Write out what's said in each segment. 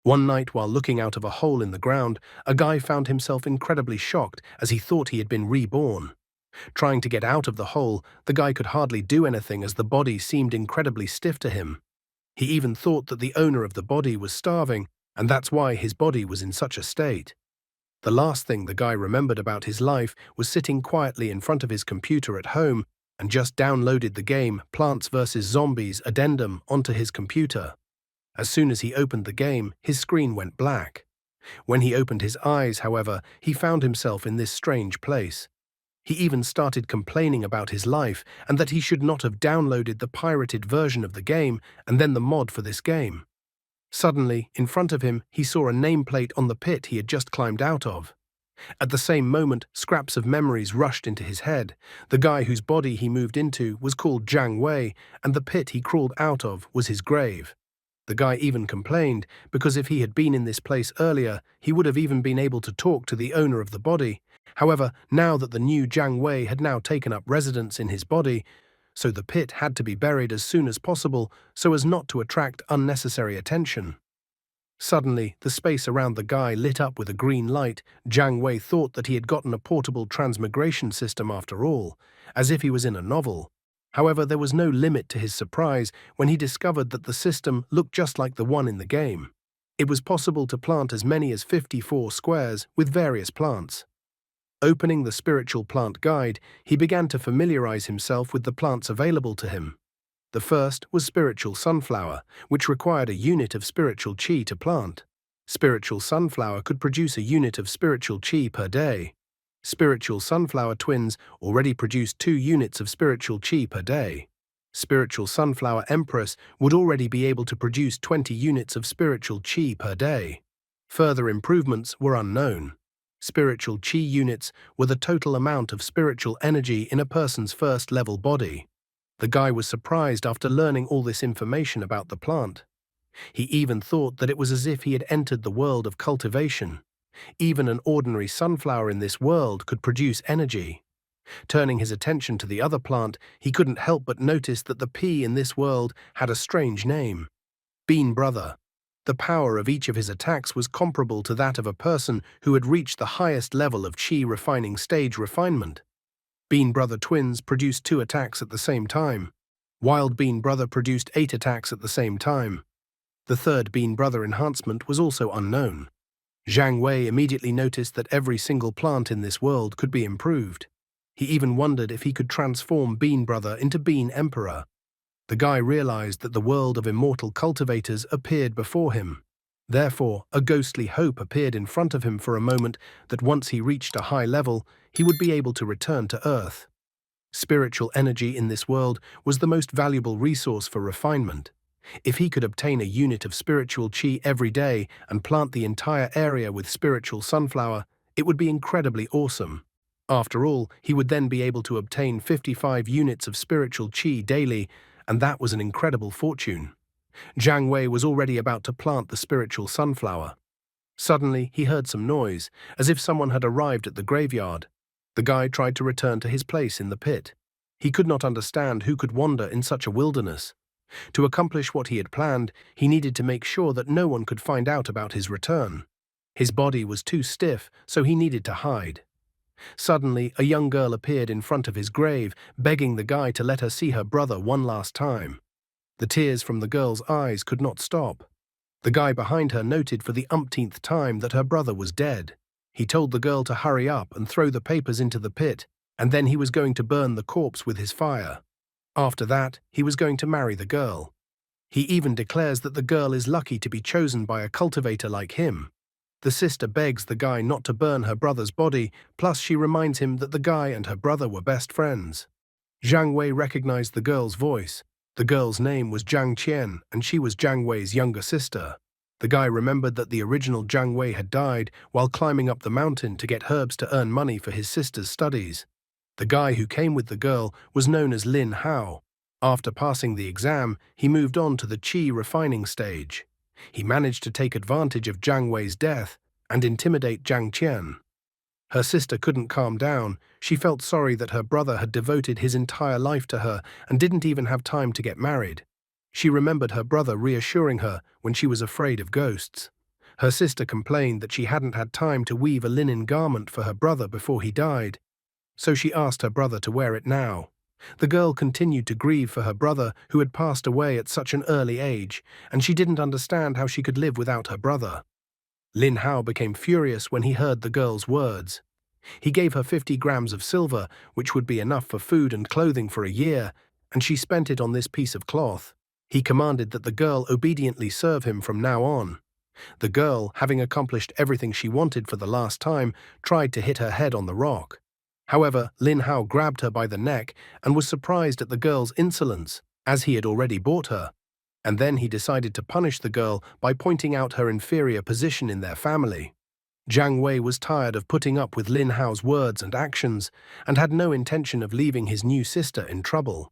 One night, while looking out of a hole in the ground, a guy found himself incredibly shocked as he thought he had been reborn. Trying to get out of the hole, the guy could hardly do anything as the body seemed incredibly stiff to him. He even thought that the owner of the body was starving, and that's why his body was in such a state. The last thing the guy remembered about his life was sitting quietly in front of his computer at home and just downloaded the game Plants vs. Zombies Addendum onto his computer. As soon as he opened the game, his screen went black. When he opened his eyes, however, he found himself in this strange place. He even started complaining about his life and that he should not have downloaded the pirated version of the game and then the mod for this game. Suddenly, in front of him, he saw a nameplate on the pit he had just climbed out of. At the same moment, scraps of memories rushed into his head. The guy whose body he moved into was called Jiang Wei, and the pit he crawled out of was his grave. The guy even complained, because if he had been in this place earlier, he would have even been able to talk to the owner of the body. However, now that the new Jiang Wei had now taken up residence in his body, so the pit had to be buried as soon as possible so as not to attract unnecessary attention. Suddenly, the space around the guy lit up with a green light. Jiang Wei thought that he had gotten a portable transmigration system after all, as if he was in a novel. However, there was no limit to his surprise when he discovered that the system looked just like the one in the game. It was possible to plant as many as 54 squares with various plants. Opening the spiritual plant guide, he began to familiarize himself with the plants available to him. The first was spiritual sunflower, which required a unit of spiritual chi to plant. Spiritual sunflower could produce a unit of spiritual chi per day. Spiritual sunflower twins already produced 2 units of spiritual chi per day. Spiritual sunflower empress would already be able to produce 20 units of spiritual chi per day. Further improvements were unknown. Spiritual chi units were the total amount of spiritual energy in a person's first-level body. The guy was surprised after learning all this information about the plant. He even thought that it was as if he had entered the world of cultivation. Even an ordinary sunflower in this world could produce energy. Turning his attention to the other plant, he couldn't help but notice that the pea in this world had a strange name: Bean Brother. The power of each of his attacks was comparable to that of a person who had reached the highest level of chi refining stage refinement. Bean Brother twins produced 2 attacks at the same time. Wild Bean Brother produced 8 attacks at the same time. The third Bean Brother enhancement was also unknown. Jiang Wei immediately noticed that every single plant in this world could be improved. He even wondered if he could transform Bean Brother into Bean Emperor. The guy realized that the world of immortal cultivators appeared before him. Therefore, a ghostly hope appeared in front of him for a moment that once he reached a high level, he would be able to return to Earth. Spiritual energy in this world was the most valuable resource for refinement. If he could obtain a unit of spiritual chi every day and plant the entire area with spiritual sunflower, it would be incredibly awesome. After all, he would then be able to obtain 55 units of spiritual chi daily, and that was an incredible fortune. Jiang Wei was already about to plant the spiritual sunflower. Suddenly, he heard some noise, as if someone had arrived at the graveyard. The guy tried to return to his place in the pit. He could not understand who could wander in such a wilderness. To accomplish what he had planned, he needed to make sure that no one could find out about his return. His body was too stiff, so he needed to hide. Suddenly, a young girl appeared in front of his grave, begging the guy to let her see her brother one last time. The tears from the girl's eyes could not stop. The guy behind her noted for the umpteenth time that her brother was dead. He told the girl to hurry up and throw the papers into the pit, and then he was going to burn the corpse with his fire. After that, he was going to marry the girl. He even declares that the girl is lucky to be chosen by a cultivator like him. The sister begs the guy not to burn her brother's body, plus she reminds him that the guy and her brother were best friends. Jiang Wei recognized the girl's voice. The girl's name was Jiang Qian, and she was Jiang Wei's younger sister. The guy remembered that the original Jiang Wei had died while climbing up the mountain to get herbs to earn money for his sister's studies. The guy who came with the girl was known as Lin Hao. After passing the exam, he moved on to the chi refining stage. He managed to take advantage of Jiang Wei's death and intimidate Jiang Qian. Her sister couldn't calm down. She felt sorry that her brother had devoted his entire life to her and didn't even have time to get married. She remembered her brother reassuring her when she was afraid of ghosts. Her sister complained that she hadn't had time to weave a linen garment for her brother before he died, so she asked her brother to wear it now. The girl continued to grieve for her brother who had passed away at such an early age, and she didn't understand how she could live without her brother. Lin Hao became furious when he heard the girl's words. He gave her 50 grams of silver, which would be enough for food and clothing for a year, and she spent it on this piece of cloth. He commanded that the girl obediently serve him from now on. The girl, having accomplished everything she wanted for the last time, tried to hit her head on the rock. However, Lin Hao grabbed her by the neck and was surprised at the girl's insolence, as he had already bought her. And then he decided to punish the girl by pointing out her inferior position in their family. Jiang Wei was tired of putting up with Lin Hao's words and actions, and had no intention of leaving his new sister in trouble.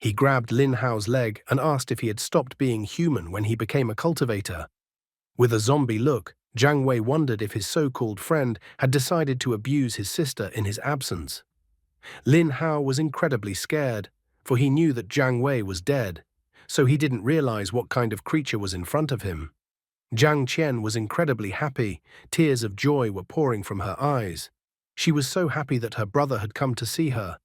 He grabbed Lin Hao's leg and asked if he had stopped being human when he became a cultivator. With a zombie look, Jiang Wei wondered if his so-called friend had decided to abuse his sister in his absence. Lin Hao was incredibly scared, for he knew that Jiang Wei was dead, so he didn't realize what kind of creature was in front of him. Jiang Qian was incredibly happy. Tears of joy were pouring from her eyes. She was so happy that her brother had come to see her.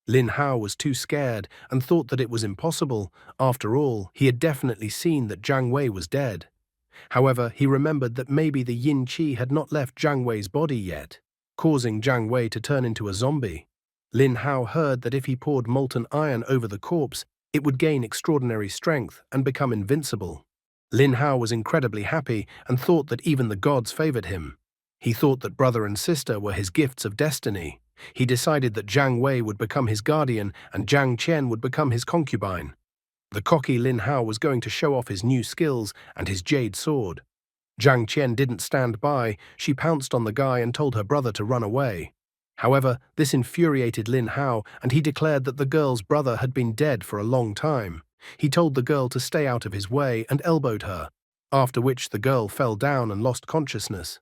Lin Hao was too scared and thought that it was impossible. After all, he had definitely seen that Jiang Wei was dead. However, he remembered that maybe the yin qi had not left Jiang Wei's body yet, causing Jiang Wei to turn into a zombie. Lin Hao heard that if he poured molten iron over the corpse, it would gain extraordinary strength and become invincible. Lin Hao was incredibly happy and thought that even the gods favored him. He thought that brother and sister were his gifts of destiny. He decided that Jiang Wei would become his guardian and Jiang Qian would become his concubine. The cocky Lin Hao was going to show off his new skills and his jade sword. Jiang Qian didn't stand by. She pounced on the guy and told her brother to run away. However, this infuriated Lin Hao, and he declared that the girl's brother had been dead for a long time. He told the girl to stay out of his way and elbowed her, after which the girl fell down and lost consciousness.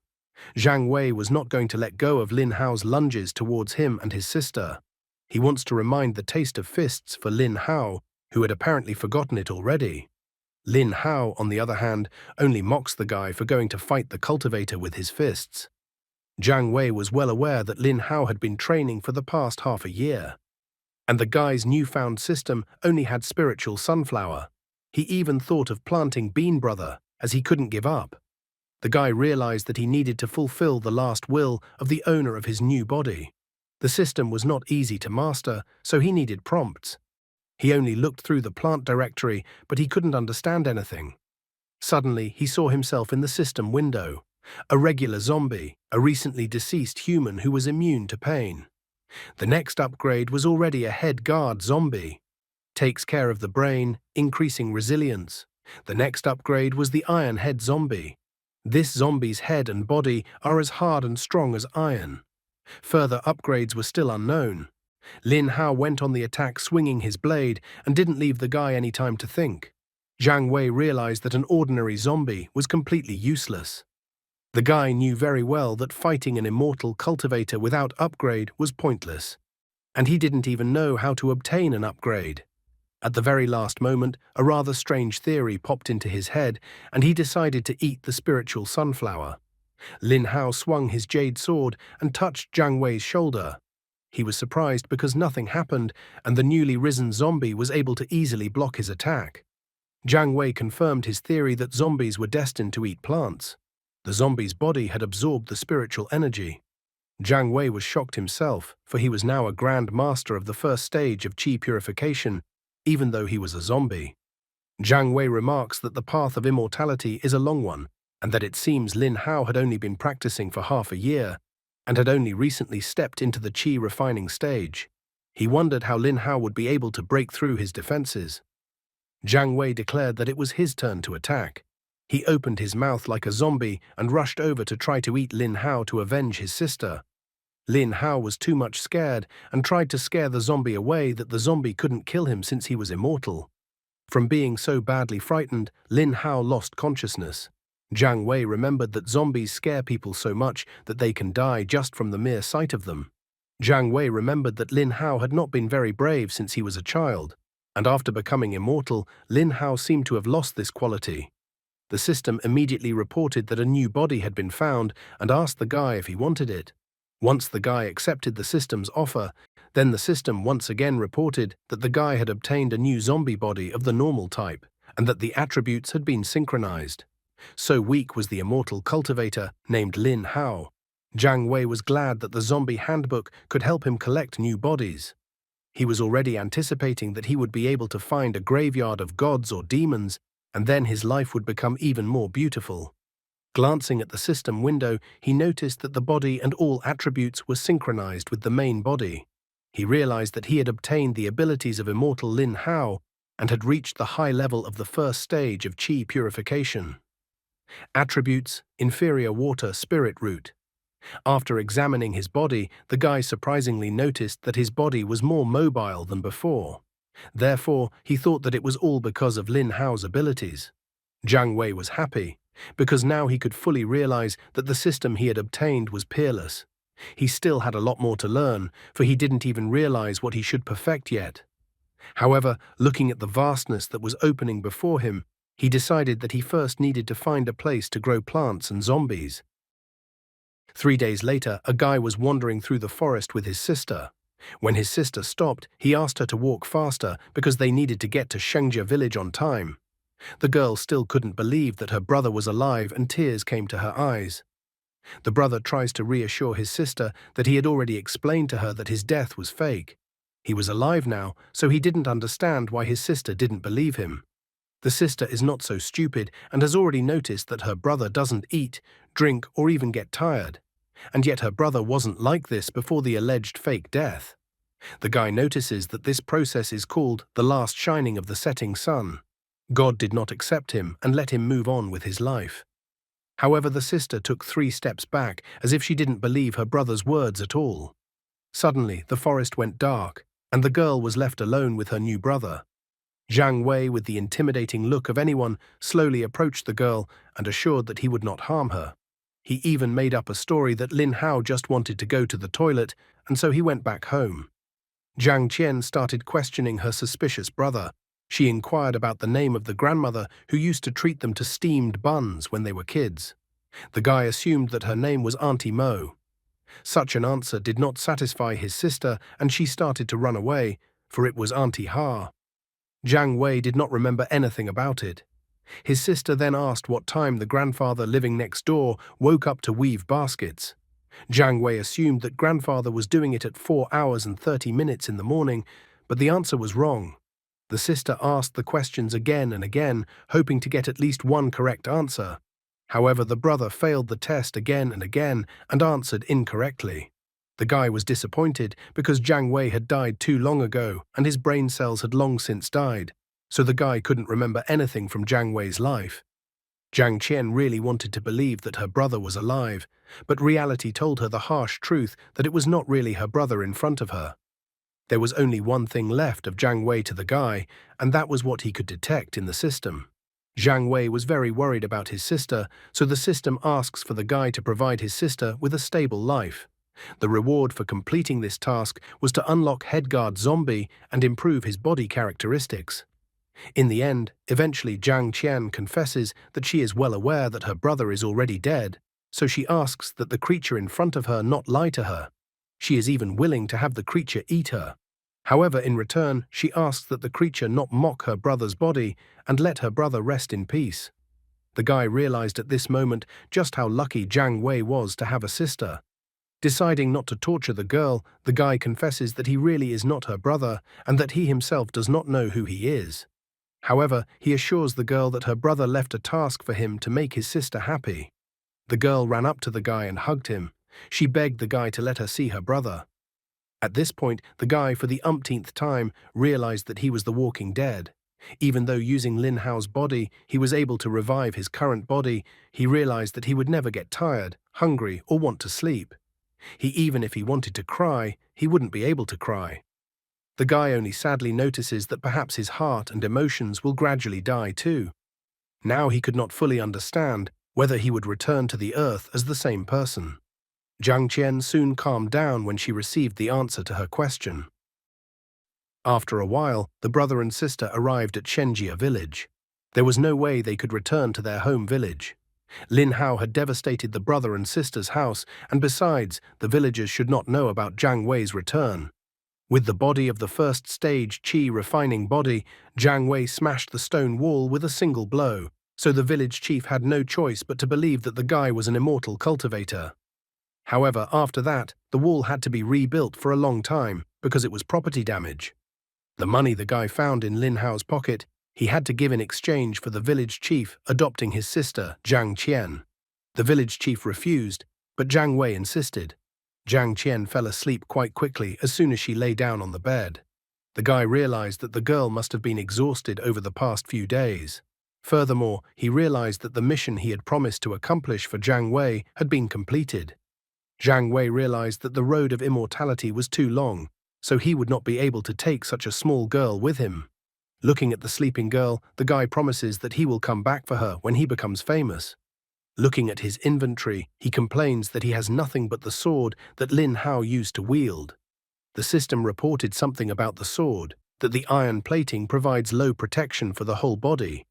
Jiang Wei was not going to let go of Lin Hao's lunges towards him and his sister. He wants to remind the taste of fists for Lin Hao, who had apparently forgotten it already. Lin Hao, on the other hand, only mocks the guy for going to fight the cultivator with his fists. Jiang Wei was well aware that Lin Hao had been training for the past half a year. And the guy's newfound system only had spiritual sunflower. He even thought of planting Bean Brother, as he couldn't give up. The guy realized that he needed to fulfill the last will of the owner of his new body. The system was not easy to master, so he needed prompts. He only looked through the plant directory, but he couldn't understand anything. Suddenly, he saw himself in the system window. A regular zombie, a recently deceased human who was immune to pain. The next upgrade was already a head guard zombie. Takes care of the brain, increasing resilience. The next upgrade was the Iron Head zombie. This zombie's head and body are as hard and strong as iron. Further upgrades were still unknown. Lin Hao went on the attack swinging his blade and didn't leave the guy any time to think. Jiang Wei realized that an ordinary zombie was completely useless. The guy knew very well that fighting an immortal cultivator without upgrade was pointless, and he didn't even know how to obtain an upgrade. At the very last moment, a rather strange theory popped into his head, and he decided to eat the spiritual sunflower. Lin Hao swung his jade sword and touched Jiang Wei's shoulder. He was surprised because nothing happened, and the newly risen zombie was able to easily block his attack. Jiang Wei confirmed his theory that zombies were destined to eat plants. The zombie's body had absorbed the spiritual energy. Jiang Wei was shocked himself, for he was now a grand master of the first stage of qi purification, even though he was a zombie. Jiang Wei remarks that the path of immortality is a long one, and that it seems Lin Hao had only been practicing for half a year, and had only recently stepped into the qi refining stage. He wondered how Lin Hao would be able to break through his defenses. Jiang Wei declared that it was his turn to attack. He opened his mouth like a zombie and rushed over to try to eat Lin Hao to avenge his sister. Lin Hao was too much scared and tried to scare the zombie away that the zombie couldn't kill him since he was immortal. From being so badly frightened, Lin Hao lost consciousness. Jiang Wei remembered that zombies scare people so much that they can die just from the mere sight of them. Jiang Wei remembered that Lin Hao had not been very brave since he was a child, and after becoming immortal, Lin Hao seemed to have lost this quality. The system immediately reported that a new body had been found and asked the guy if he wanted it. Once the guy accepted the system's offer, then the system once again reported that the guy had obtained a new zombie body of the normal type and that the attributes had been synchronized. So weak was the immortal cultivator named Lin Hao. Jiang Wei was glad that the zombie handbook could help him collect new bodies. He was already anticipating that he would be able to find a graveyard of gods or demons, and then his life would become even more beautiful. Glancing at the system window, he noticed that the body and all attributes were synchronized with the main body. He realized that he had obtained the abilities of immortal Lin Hao and had reached the high level of the first stage of qi purification. Attributes: inferior water spirit root. After examining his body, the guy surprisingly noticed that his body was more mobile than before. Therefore, he thought that it was all because of Lin Hao's abilities. Jiang Wei was happy, because now he could fully realize that the system he had obtained was peerless. He still had a lot more to learn, for he didn't even realize what he should perfect yet. However, looking at the vastness that was opening before him, he decided that he first needed to find a place to grow plants and zombies. 3 days later, a guy was wandering through the forest with his sister. When his sister stopped, he asked her to walk faster because they needed to get to Shengjia village on time. The girl still couldn't believe that her brother was alive and tears came to her eyes. The brother tries to reassure his sister that he had already explained to her that his death was fake. He was alive now, so he didn't understand why his sister didn't believe him. The sister is not so stupid and has already noticed that her brother doesn't eat, drink, or even get tired. And yet her brother wasn't like this before the alleged fake death. The guy notices that this process is called the last shining of the setting sun. God did not accept him and let him move on with his life. However, the sister took 3 steps back as if she didn't believe her brother's words at all. Suddenly, the forest went dark, and the girl was left alone with her new brother. Jiang Wei, with the intimidating look of anyone, slowly approached the girl and assured that he would not harm her. He even made up a story that Lin Hao just wanted to go to the toilet, and so he went back home. Jiang Qian started questioning her suspicious brother. She inquired about the name of the grandmother who used to treat them to steamed buns when they were kids. The guy assumed that her name was Auntie Mo. Such an answer did not satisfy his sister, and she started to run away, for it was Auntie Ha. Jiang Wei did not remember anything about it. His sister then asked what time the grandfather living next door woke up to weave baskets. Jiang Wei assumed that grandfather was doing it at 4 hours and 30 minutes in the morning, but the answer was wrong. The sister asked the questions again and again, hoping to get at least one correct answer. However, the brother failed the test again and again and answered incorrectly. The guy was disappointed because Jiang Wei had died too long ago and his brain cells had long since died, so the guy couldn't remember anything from Jiang Wei's life. Jiang Qian really wanted to believe that her brother was alive, but reality told her the harsh truth that it was not really her brother in front of her. There was only one thing left of Jiang Wei to the guy, and that was what he could detect in the system. Jiang Wei was very worried about his sister, so the system asks for the guy to provide his sister with a stable life. The reward for completing this task was to unlock Headguard Zombie and improve his body characteristics. In the end, eventually Jiang Qian confesses that she is well aware that her brother is already dead, so she asks that the creature in front of her not lie to her. She is even willing to have the creature eat her. However, in return, she asks that the creature not mock her brother's body and let her brother rest in peace. The guy realized at this moment just how lucky Jiang Wei was to have a sister. Deciding not to torture the girl, the guy confesses that he really is not her brother and that he himself does not know who he is. However, he assures the girl that her brother left a task for him to make his sister happy. The girl ran up to the guy and hugged him. She begged the guy to let her see her brother. At this point, the guy, for the umpteenth time, realized that he was the walking dead. Even though using Lin Hao's body, he was able to revive his current body, he realized that he would never get tired, hungry, or want to sleep. Even if he wanted to cry, he wouldn't be able to cry. The guy only sadly notices that perhaps his heart and emotions will gradually die too. Now he could not fully understand whether he would return to the earth as the same person. Jiang Qian soon calmed down when she received the answer to her question. After a while, the brother and sister arrived at Shengjia village. There was no way they could return to their home village. Lin Hao had devastated the brother and sister's house, and besides, the villagers should not know about Jiang Wei's return. With the body of the first stage qi refining body, Jiang Wei smashed the stone wall with a single blow, so the village chief had no choice but to believe that the guy was an immortal cultivator. However, after that, the wall had to be rebuilt for a long time because it was property damage. The money the guy found in Lin Hao's pocket, he had to give in exchange for the village chief adopting his sister, Jiang Qian. The village chief refused, but Jiang Wei insisted. Jiang Qian fell asleep quite quickly as soon as she lay down on the bed. The guy realized that the girl must have been exhausted over the past few days. Furthermore, he realized that the mission he had promised to accomplish for Jiang Wei had been completed. Jiang Wei realized that the road of immortality was too long, so he would not be able to take such a small girl with him. Looking at the sleeping girl, the guy promises that he will come back for her when he becomes famous. Looking at his inventory, he complains that he has nothing but the sword that Lin Hao used to wield. The system reported something about the sword, that the iron plating provides low protection for the whole body,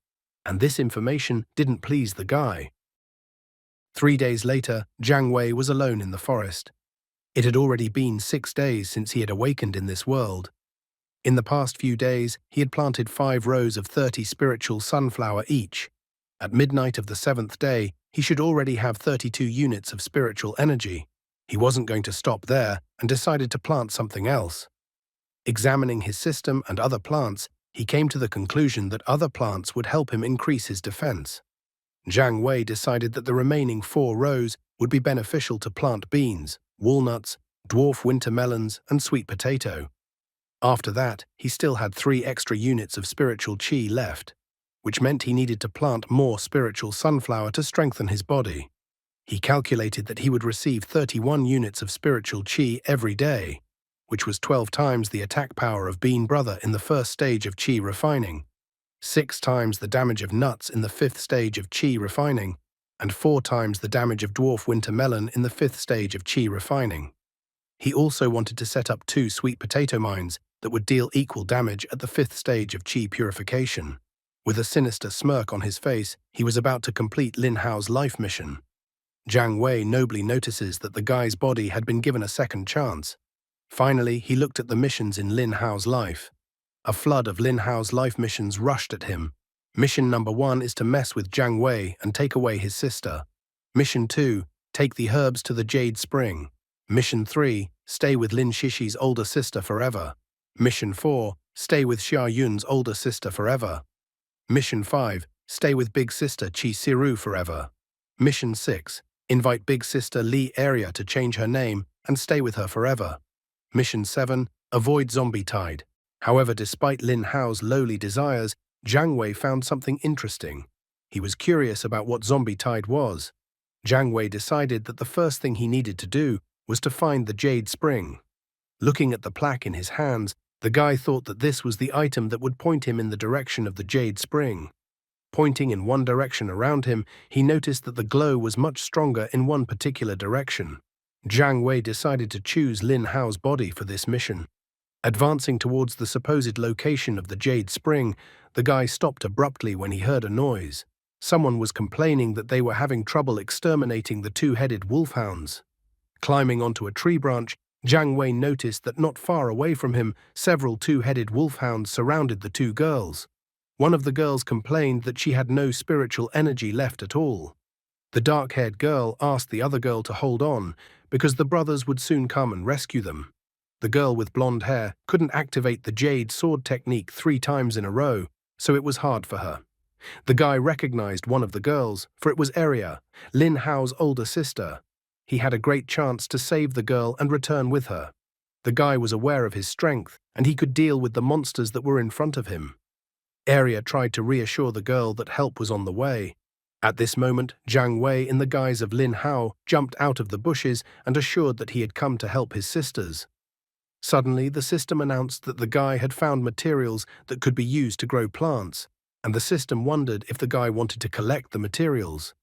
and this information didn't please the guy. 3 days later, Jiang Wei was alone in the forest. It had already been 6 days since he had awakened in this world. In the past few days, he had planted 5 rows of 30 spiritual sunflower each. At midnight of the 7th day, he should already have 32 units of spiritual energy. He wasn't going to stop there and decided to plant something else. Examining his system and other plants, he came to the conclusion that other plants would help him increase his defense. Jiang Wei decided that the remaining 4 rows would be beneficial to plant beans, walnuts, dwarf winter melons, and sweet potato. After that, he still had 3 extra units of spiritual qi left, which meant he needed to plant more spiritual sunflower to strengthen his body. He calculated that he would receive 31 units of spiritual qi every day, which was 12 times the attack power of Bean Brother in the first stage of qi refining, 6 times the damage of nuts in the 5th stage of qi refining, and 4 times the damage of dwarf winter melon in the 5th stage of qi refining. He also wanted to set up 2 sweet potato mines that would deal equal damage at the 5th stage of qi purification. With a sinister smirk on his face, he was about to complete Lin Hao's life mission. Jiang Wei nobly notices that the guy's body had been given a second chance. Finally, he looked at the missions in Lin Hao's life. A flood of Lin Hao's life missions rushed at him. Mission number 1 is to mess with Jiang Wei and take away his sister. Mission 2, take the herbs to the Jade Spring. Mission 3, stay with Lin Shishi's older sister forever. Mission 4, stay with Xia Yun's older sister forever. Mission 5, stay with Big Sister Chi Siru forever. Mission 6, invite Big Sister Li Area to change her name and stay with her forever. Mission 7, avoid zombie tide. However, despite Lin Hao's lowly desires, Jiang Wei found something interesting. He was curious about what zombie tide was. Jiang Wei decided that the first thing he needed to do was to find the Jade Spring. Looking at the plaque in his hands, the guy thought that this was the item that would point him in the direction of the Jade Spring. Pointing in one direction around him, he noticed that the glow was much stronger in one particular direction. Jiang Wei decided to choose Lin Hao's body for this mission. Advancing towards the supposed location of the Jade Spring, the guy stopped abruptly when he heard a noise. Someone was complaining that they were having trouble exterminating the 2-headed wolfhounds. Climbing onto a tree branch, Jiang Wei noticed that not far away from him, several 2-headed wolfhounds surrounded the 2 girls. One of the girls complained that she had no spiritual energy left at all. The dark-haired girl asked the other girl to hold on, because the brothers would soon come and rescue them. The girl with blonde hair couldn't activate the jade sword technique 3 times in a row, so it was hard for her. The guy recognized one of the girls, for it was Eria, Lin Hao's older sister. He had a great chance to save the girl and return with her. The guy was aware of his strength, and he could deal with the monsters that were in front of him. Eria tried to reassure the girl that help was on the way. At this moment, Jiang Wei, in the guise of Lin Hao, jumped out of the bushes and assured that he had come to help his sisters. Suddenly, the system announced that the guy had found materials that could be used to grow plants, and the system wondered if the guy wanted to collect the materials.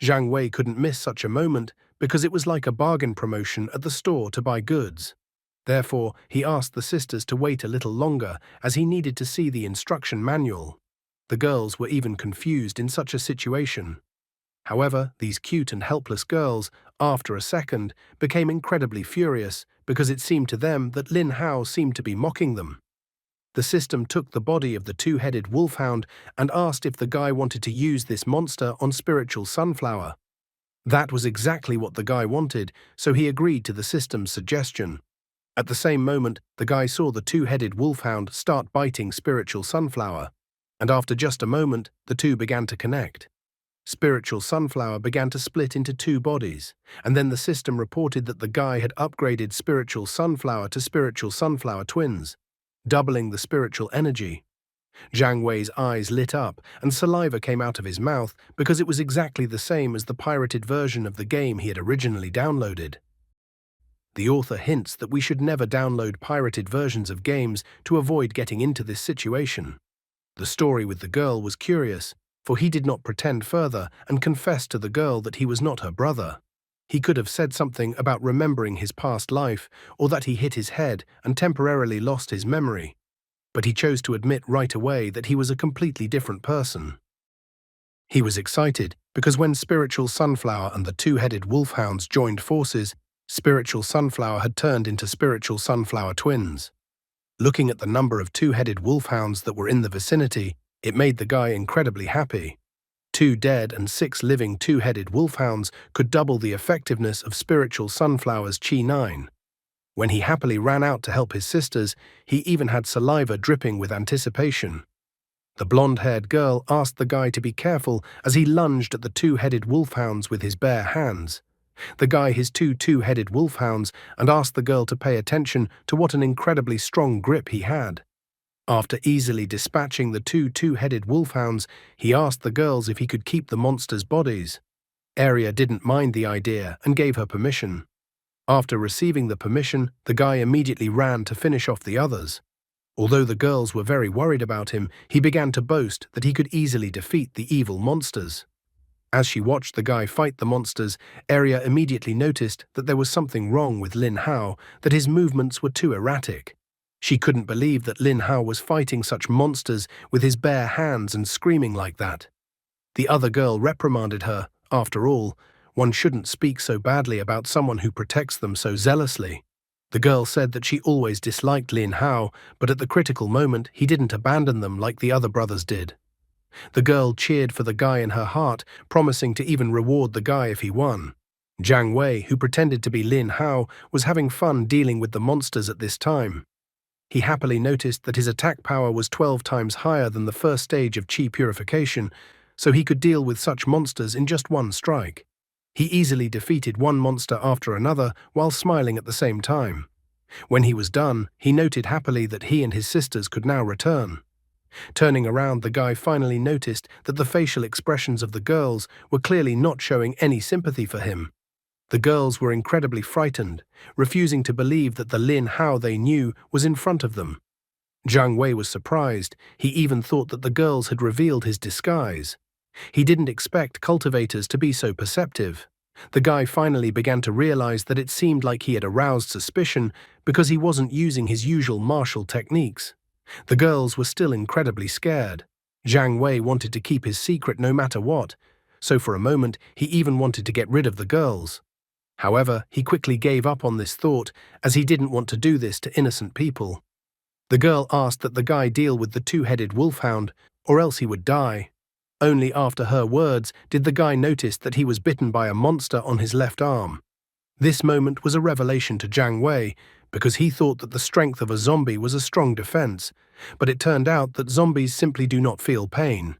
Jiang Wei couldn't miss such a moment because it was like a bargain promotion at the store to buy goods. Therefore, he asked the sisters to wait a little longer as he needed to see the instruction manual. The girls were even confused in such a situation. However, these cute and helpless girls, after a second, became incredibly furious because it seemed to them that Lin Hao seemed to be mocking them. The system took the body of the two-headed wolfhound and asked if the guy wanted to use this monster on Spiritual Sunflower. That was exactly what the guy wanted, so he agreed to the system's suggestion. At the same moment, the guy saw the two-headed wolfhound start biting Spiritual Sunflower, and after just a moment, the two began to connect. Spiritual Sunflower began to split into two bodies, and then the system reported that the guy had upgraded Spiritual Sunflower to Spiritual Sunflower twins, doubling the spiritual energy. Jiang Wei's eyes lit up and saliva came out of his mouth because it was exactly the same as the pirated version of the game he had originally downloaded. The author hints that we should never download pirated versions of games to avoid getting into this situation. The story with the girl was curious, for he did not pretend further and confessed to the girl that he was not her brother. He could have said something about remembering his past life or that he hit his head and temporarily lost his memory, but he chose to admit right away that he was a completely different person. He was excited because when Spiritual Sunflower and the two-headed wolfhounds joined forces, Spiritual Sunflower had turned into Spiritual Sunflower twins. Looking at the number of two-headed wolfhounds that were in the vicinity, it made the guy incredibly happy. 2 dead and 6 living two-headed wolfhounds could double the effectiveness of Spiritual Sunflower's Qi 9. When he happily ran out to help his sisters, he even had saliva dripping with anticipation. The blonde-haired girl asked the guy to be careful as he lunged at the two-headed wolfhounds with his bare hands. The guy his two-headed wolfhounds and asked the girl to pay attention to what an incredibly strong grip he had. After easily dispatching the two-headed wolfhounds, he asked the girls if he could keep the monsters' bodies. Arya didn't mind the idea and gave her permission. After receiving the permission, the guy immediately ran to finish off the others. Although the girls were very worried about him, he began to boast that he could easily defeat the evil monsters. As she watched the guy fight the monsters, Arya immediately noticed that there was something wrong with Lin Hao, that his movements were too erratic. She couldn't believe that Lin Hao was fighting such monsters with his bare hands and screaming like that. The other girl reprimanded her. After all, one shouldn't speak so badly about someone who protects them so zealously. The girl said that she always disliked Lin Hao, but at the critical moment he didn't abandon them like the other brothers did. The girl cheered for the guy in her heart, promising to even reward the guy if he won. Jiang Wei, who pretended to be Lin Hao, was having fun dealing with the monsters at this time. He happily noticed that his attack power was 12 times higher than the first stage of Qi purification, so he could deal with such monsters in just one strike. He easily defeated one monster after another while smiling at the same time. When he was done, he noted happily that he and his sisters could now return. Turning around, the guy finally noticed that the facial expressions of the girls were clearly not showing any sympathy for him. The girls were incredibly frightened, refusing to believe that the Lin Hao they knew was in front of them. Jiang Wei was surprised. He even thought that the girls had revealed his disguise. He didn't expect cultivators to be so perceptive. The guy finally began to realize that it seemed like he had aroused suspicion because he wasn't using his usual martial techniques. The girls were still incredibly scared. Jiang Wei wanted to keep his secret no matter what, so for a moment he even wanted to get rid of the girls. However, he quickly gave up on this thought as he didn't want to do this to innocent people. The girl asked that the guy deal with the two-headed wolfhound, or else he would die. Only after her words did the guy notice that he was bitten by a monster on his left arm. This moment was a revelation to Jiang Wei, because he thought that the strength of a zombie was a strong defense, but it turned out that zombies simply do not feel pain.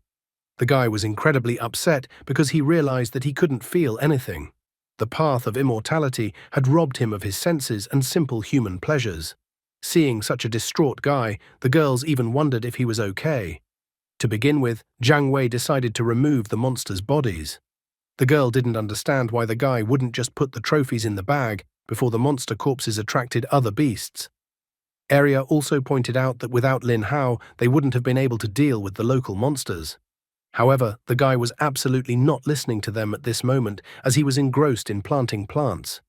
The guy was incredibly upset because he realized that he couldn't feel anything. The path of immortality had robbed him of his senses and simple human pleasures. Seeing such a distraught guy, the girls even wondered if he was okay. To begin with, Jiang Wei decided to remove the monsters' bodies. The girl didn't understand why the guy wouldn't just put the trophies in the bag before the monster corpses attracted other beasts. Arya also pointed out that without Lin Hao, they wouldn't have been able to deal with the local monsters. However, the guy was absolutely not listening to them at this moment as he was engrossed in planting plants.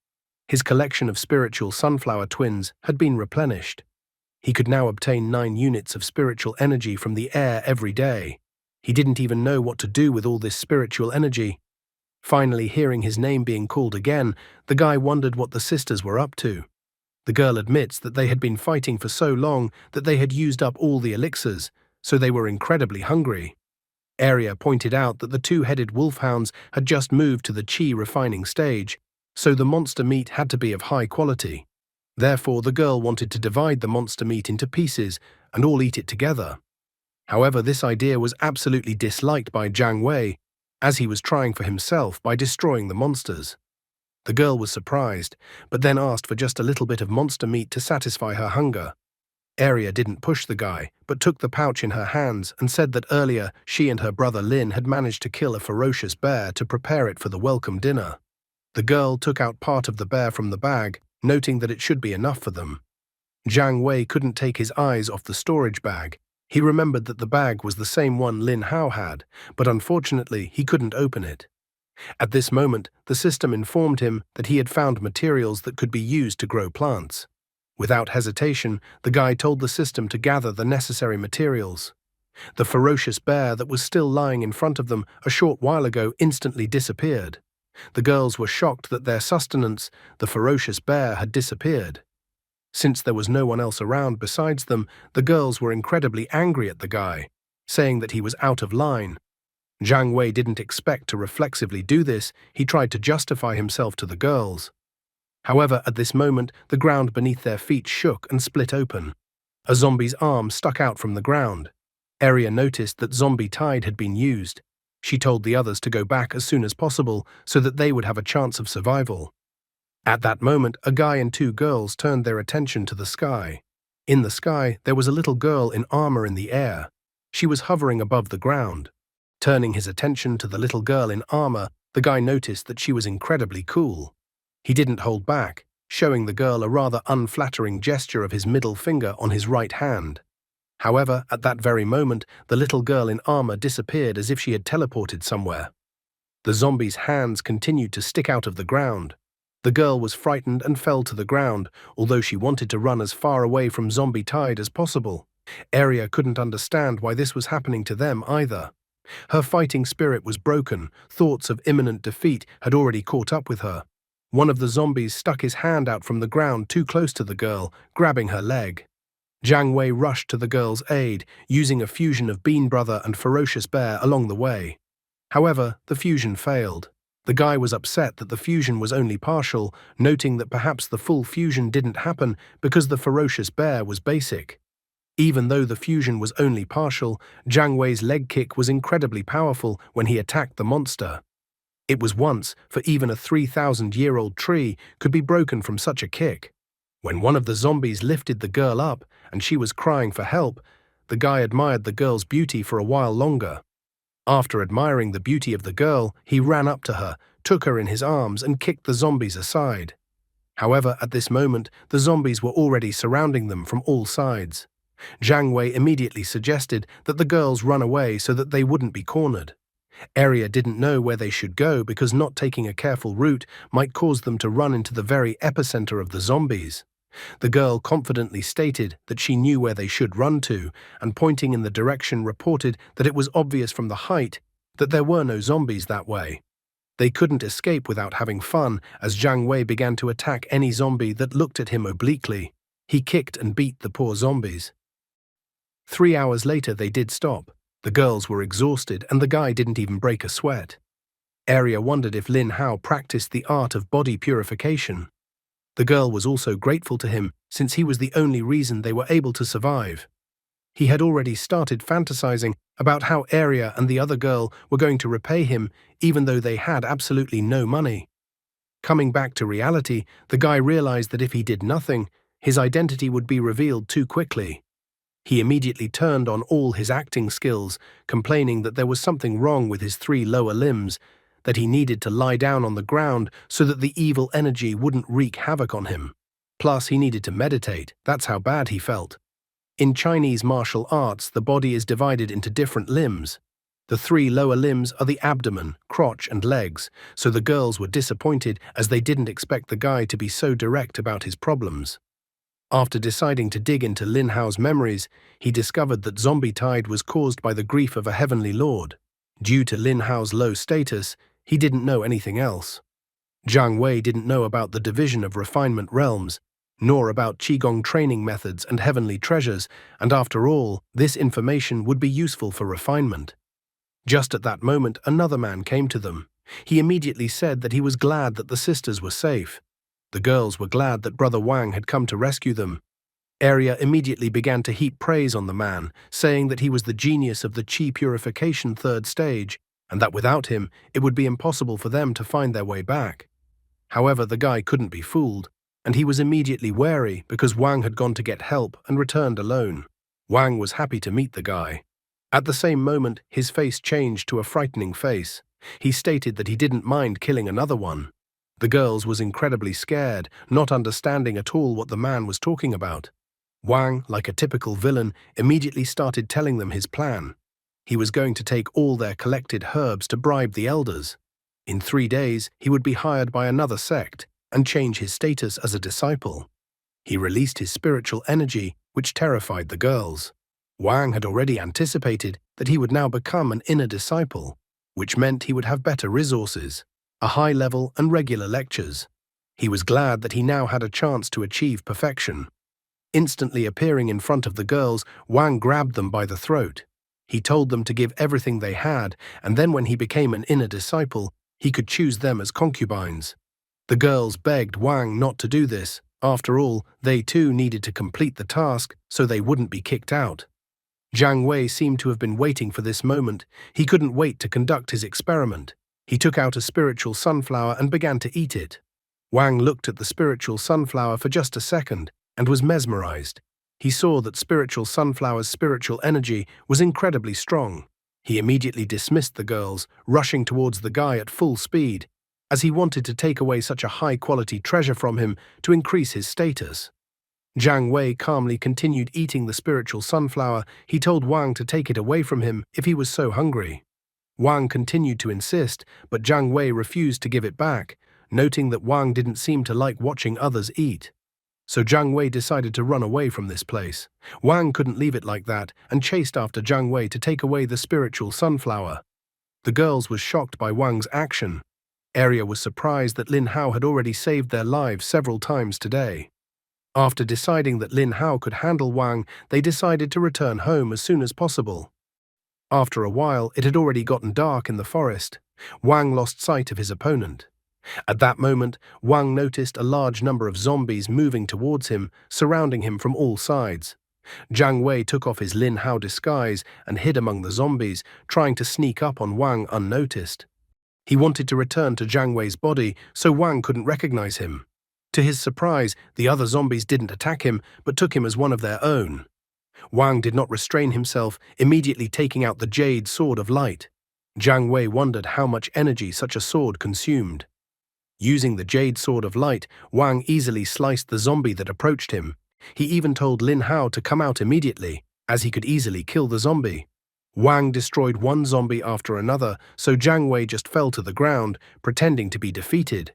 His collection of spiritual sunflower twins had been replenished. He could now obtain 9 units of spiritual energy from the air every day. He didn't even know what to do with all this spiritual energy. Finally, hearing his name being called again, the guy wondered what the sisters were up to. The girl admits that they had been fighting for so long that they had used up all the elixirs, so they were incredibly hungry. Arya pointed out that the two-headed wolfhounds had just moved to the chi refining stage, so the monster meat had to be of high quality. Therefore, the girl wanted to divide the monster meat into pieces and all eat it together. However, this idea was absolutely disliked by Jiang Wei, as he was trying for himself by destroying the monsters. The girl was surprised, but then asked for just a little bit of monster meat to satisfy her hunger. Arya didn't push the guy, but took the pouch in her hands and said that earlier she and her brother Lin had managed to kill a ferocious bear to prepare it for the welcome dinner. The girl took out part of the bear from the bag, noting that it should be enough for them. Jiang Wei couldn't take his eyes off the storage bag. He remembered that the bag was the same one Lin Hao had, but unfortunately he couldn't open it. At this moment, the system informed him that he had found materials that could be used to grow plants. Without hesitation, the guy told the system to gather the necessary materials. The ferocious bear that was still lying in front of them a short while ago instantly disappeared. The girls were shocked that their sustenance, the ferocious bear, had disappeared. Since there was no one else around besides them, the girls were incredibly angry at the guy, saying that he was out of line. Jiang Wei didn't expect to reflexively do this. He tried to justify himself to the girls. However, at this moment, the ground beneath their feet shook and split open. A zombie's arm stuck out from the ground. Arya noticed that zombie tide had been used. She told the others to go back as soon as possible so that they would have a chance of survival. At that moment, a guy and two girls turned their attention to the sky. In the sky, there was a little girl in armor in the air. She was hovering above the ground. Turning his attention to the little girl in armor, the guy noticed that she was incredibly cool. He didn't hold back, showing the girl a rather unflattering gesture of his middle finger on his right hand. However, at that very moment, the little girl in armor disappeared as if she had teleported somewhere. The zombie's hands continued to stick out of the ground. The girl was frightened and fell to the ground, although she wanted to run as far away from zombie tide as possible. Arya couldn't understand why this was happening to them either. Her fighting spirit was broken. Thoughts of imminent defeat had already caught up with her. One of the zombies stuck his hand out from the ground too close to the girl, grabbing her leg. Jiang Wei rushed to the girl's aid, using a fusion of Bean Brother and Ferocious Bear along the way. However, the fusion failed. The guy was upset that the fusion was only partial, noting that perhaps the full fusion didn't happen because the Ferocious Bear was basic. Even though the fusion was only partial, Jiang Wei's leg kick was incredibly powerful when he attacked the monster. It was once, for even a 3,000-year-old tree could be broken from such a kick. When one of the zombies lifted the girl up and she was crying for help, the guy admired the girl's beauty for a while longer. After admiring the beauty of the girl, he ran up to her, took her in his arms and kicked the zombies aside. However, at this moment, the zombies were already surrounding them from all sides. Jiang Wei immediately suggested that the girls run away so that they wouldn't be cornered. Arya didn't know where they should go because not taking a careful route might cause them to run into the very epicenter of the zombies. The girl confidently stated that she knew where they should run to, and pointing in the direction reported that it was obvious from the height that there were no zombies that way. They couldn't escape without having fun, as Jiang Wei began to attack any zombie that looked at him obliquely. He kicked and beat the poor zombies. 3 hours later they did stop. The girls were exhausted and the guy didn't even break a sweat. Arya wondered if Lin Hao practiced the art of body purification. The girl was also grateful to him since he was the only reason they were able to survive. He had already started fantasizing about how Arya and the other girl were going to repay him even though they had absolutely no money. Coming back to reality, the guy realized that if he did nothing, his identity would be revealed too quickly. He immediately turned on all his acting skills, complaining that there was something wrong with his 3 lower limbs, that he needed to lie down on the ground so that the evil energy wouldn't wreak havoc on him. Plus, he needed to meditate. That's how bad he felt. In Chinese martial arts, the body is divided into different limbs. The 3 lower limbs are the abdomen, crotch, and legs, so the girls were disappointed as they didn't expect the guy to be so direct about his problems. After deciding to dig into Lin Hao's memories, he discovered that zombie tide was caused by the grief of a heavenly lord. Due to Lin Hao's low status, he didn't know anything else. Jiang Wei didn't know about the division of refinement realms, nor about Qigong training methods and heavenly treasures, and after all, this information would be useful for refinement. Just at that moment, another man came to them. He immediately said that he was glad that the sisters were safe. The girls were glad that Brother Wang had come to rescue them. Arya immediately began to heap praise on the man, saying that he was the genius of the Qi purification third stage, and that without him, it would be impossible for them to find their way back. However, the guy couldn't be fooled, and he was immediately wary because Wang had gone to get help and returned alone. Wang was happy to meet the guy. At the same moment, his face changed to a frightening face. He stated that he didn't mind killing another one. The girls was incredibly scared, not understanding at all what the man was talking about. Wang, like a typical villain, immediately started telling them his plan. He was going to take all their collected herbs to bribe the elders. In 3 days, he would be hired by another sect and change his status as a disciple. He released his spiritual energy, which terrified the girls. Wang had already anticipated that he would now become an inner disciple, which meant he would have better resources, a high level and regular lectures. He was glad that he now had a chance to achieve perfection. Instantly appearing in front of the girls, Wang grabbed them by the throat. He told them to give everything they had, and then when he became an inner disciple, he could choose them as concubines. The girls begged Wang not to do this. After all, they too needed to complete the task so they wouldn't be kicked out. Jiang Wei seemed to have been waiting for this moment. He couldn't wait to conduct his experiment. He took out a spiritual sunflower and began to eat it. Wang looked at the spiritual sunflower for just a second and was mesmerized. He saw that spiritual sunflower's spiritual energy was incredibly strong. He immediately dismissed the girls, rushing towards the guy at full speed, as he wanted to take away such a high-quality treasure from him to increase his status. Jiang Wei calmly continued eating the spiritual sunflower. He told Wang to take it away from him if he was so hungry. Wang continued to insist, but Jiang Wei refused to give it back, noting that Wang didn't seem to like watching others eat. So Jiang Wei decided to run away from this place. Wang couldn't leave it like that and chased after Jiang Wei to take away the spiritual sunflower. The girls were shocked by Wang's action. Arya was surprised that Lin Hao had already saved their lives several times today. After deciding that Lin Hao could handle Wang, they decided to return home as soon as possible. After a while, it had already gotten dark in the forest. Wang lost sight of his opponent. At that moment, Wang noticed a large number of zombies moving towards him, surrounding him from all sides. Jiang Wei took off his Lin Hao disguise and hid among the zombies, trying to sneak up on Wang unnoticed. He wanted to return to Jiang Wei's body, so Wang couldn't recognize him. To his surprise, the other zombies didn't attack him, but took him as one of their own. Wang did not restrain himself, immediately taking out the Jade Sword of Light. Jiang Wei wondered how much energy such a sword consumed. Using the Jade Sword of Light, Wang easily sliced the zombie that approached him. He even told Lin Hao to come out immediately, as he could easily kill the zombie. Wang destroyed one zombie after another, so Jiang Wei just fell to the ground, pretending to be defeated.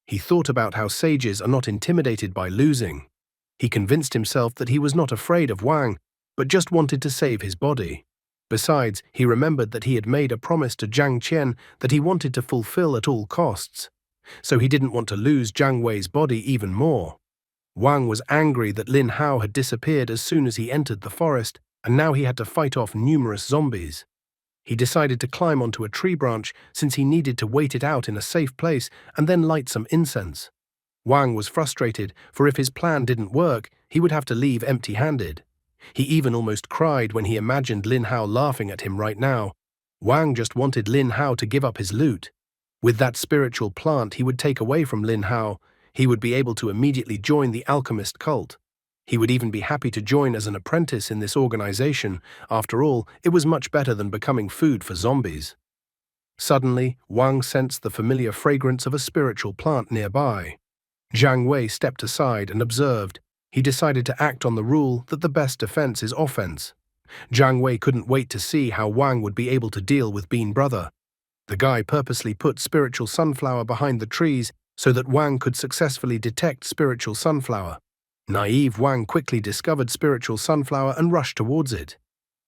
He thought about how sages are not intimidated by losing. He convinced himself that he was not afraid of Wang, but just wanted to save his body. Besides, he remembered that he had made a promise to Jiang Qian that he wanted to fulfill at all costs, so he didn't want to lose Jiang Wei's body even more. Wang was angry that Lin Hao had disappeared as soon as he entered the forest, and now he had to fight off numerous zombies. He decided to climb onto a tree branch since he needed to wait it out in a safe place and then light some incense. Wang was frustrated, for if his plan didn't work, he would have to leave empty-handed. He even almost cried when he imagined Lin Hao laughing at him right now. Wang just wanted Lin Hao to give up his loot. With that spiritual plant he would take away from Lin Hao, he would be able to immediately join the alchemist cult. He would even be happy to join as an apprentice in this organization. After all, it was much better than becoming food for zombies. Suddenly, Wang sensed the familiar fragrance of a spiritual plant nearby. Jiang Wei stepped aside and observed. He decided to act on the rule that the best defense is offense. Jiang Wei couldn't wait to see how Wang would be able to deal with Bean Brother. The guy purposely put spiritual sunflower behind the trees so that Wang could successfully detect spiritual sunflower. Naive Wang quickly discovered spiritual sunflower and rushed towards it.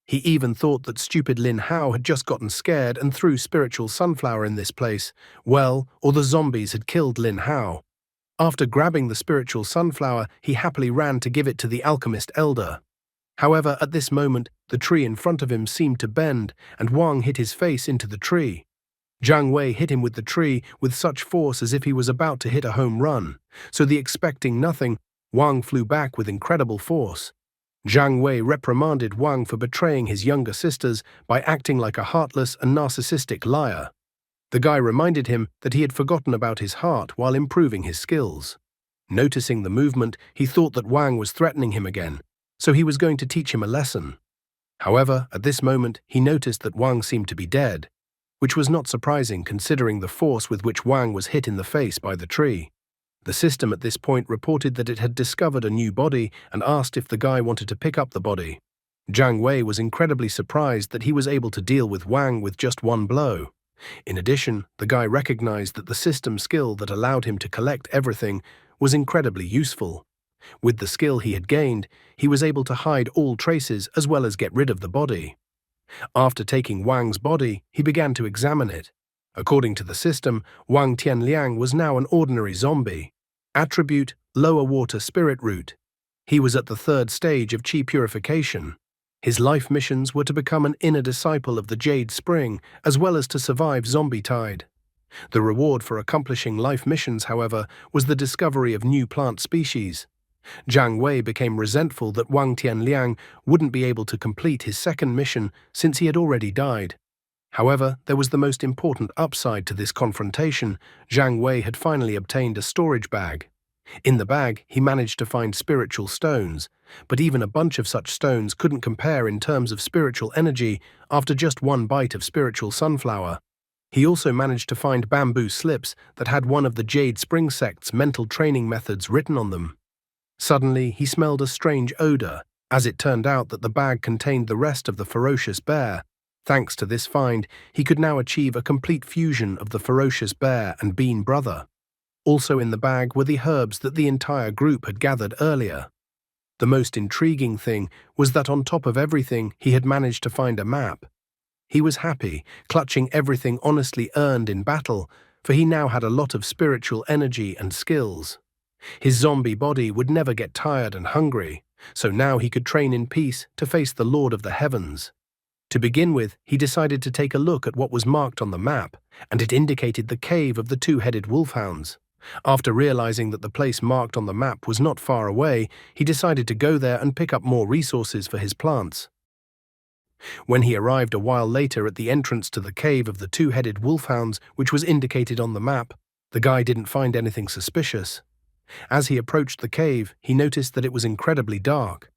He even thought that stupid Lin Hao had just gotten scared and threw spiritual sunflower in this place, or the zombies had killed Lin Hao. After grabbing the spiritual sunflower, he happily ran to give it to the alchemist elder. However, at this moment, the tree in front of him seemed to bend, and Wang hit his face into the tree. Jiang Wei hit him with the tree with such force as if he was about to hit a home run, so expecting nothing, Wang flew back with incredible force. Jiang Wei reprimanded Wang for betraying his younger sisters by acting like a heartless and narcissistic liar. The guy reminded him that he had forgotten about his heart while improving his skills. Noticing the movement, he thought that Wang was threatening him again, so he was going to teach him a lesson. However, at this moment, he noticed that Wang seemed to be dead, which was not surprising considering the force with which Wang was hit in the face by the tree. The system at this point reported that it had discovered a new body and asked if the guy wanted to pick up the body. Jiang Wei was incredibly surprised that he was able to deal with Wang with just one blow. In addition, the guy recognized that the system skill that allowed him to collect everything was incredibly useful. With the skill he had gained, he was able to hide all traces as well as get rid of the body. After taking Wang's body, he began to examine it. According to the system, Wang Tianliang was now an ordinary zombie. Attribute: lower water spirit root. He was at the third stage of chi purification. His life missions were to become an inner disciple of the Jade Spring, as well as to survive zombie tide. The reward for accomplishing life missions, however, was the discovery of new plant species. Jiang Wei became resentful that Wang Tianliang wouldn't be able to complete his second mission since he had already died. However, there was the most important upside to this confrontation. Jiang Wei had finally obtained a storage bag. In the bag, he managed to find spiritual stones, but even a bunch of such stones couldn't compare in terms of spiritual energy after just one bite of spiritual sunflower. He also managed to find bamboo slips that had one of the Jade Spring sect's mental training methods written on them. Suddenly, he smelled a strange odor, as it turned out that the bag contained the rest of the ferocious bear. Thanks to this find, he could now achieve a complete fusion of the ferocious bear and Bean brother. Also in the bag were the herbs that the entire group had gathered earlier. The most intriguing thing was that on top of everything, he had managed to find a map. He was happy, clutching everything honestly earned in battle, for he now had a lot of spiritual energy and skills. His zombie body would never get tired and hungry, so now he could train in peace to face the Lord of the Heavens. To begin with, he decided to take a look at what was marked on the map, and it indicated the cave of the two-headed wolfhounds. After realizing that the place marked on the map was not far away, he decided to go there and pick up more resources for his plants. When he arrived a while later at the entrance to the cave of the two-headed wolfhounds, which was indicated on the map, the guy didn't find anything suspicious. As he approached the cave, he noticed that it was incredibly dark.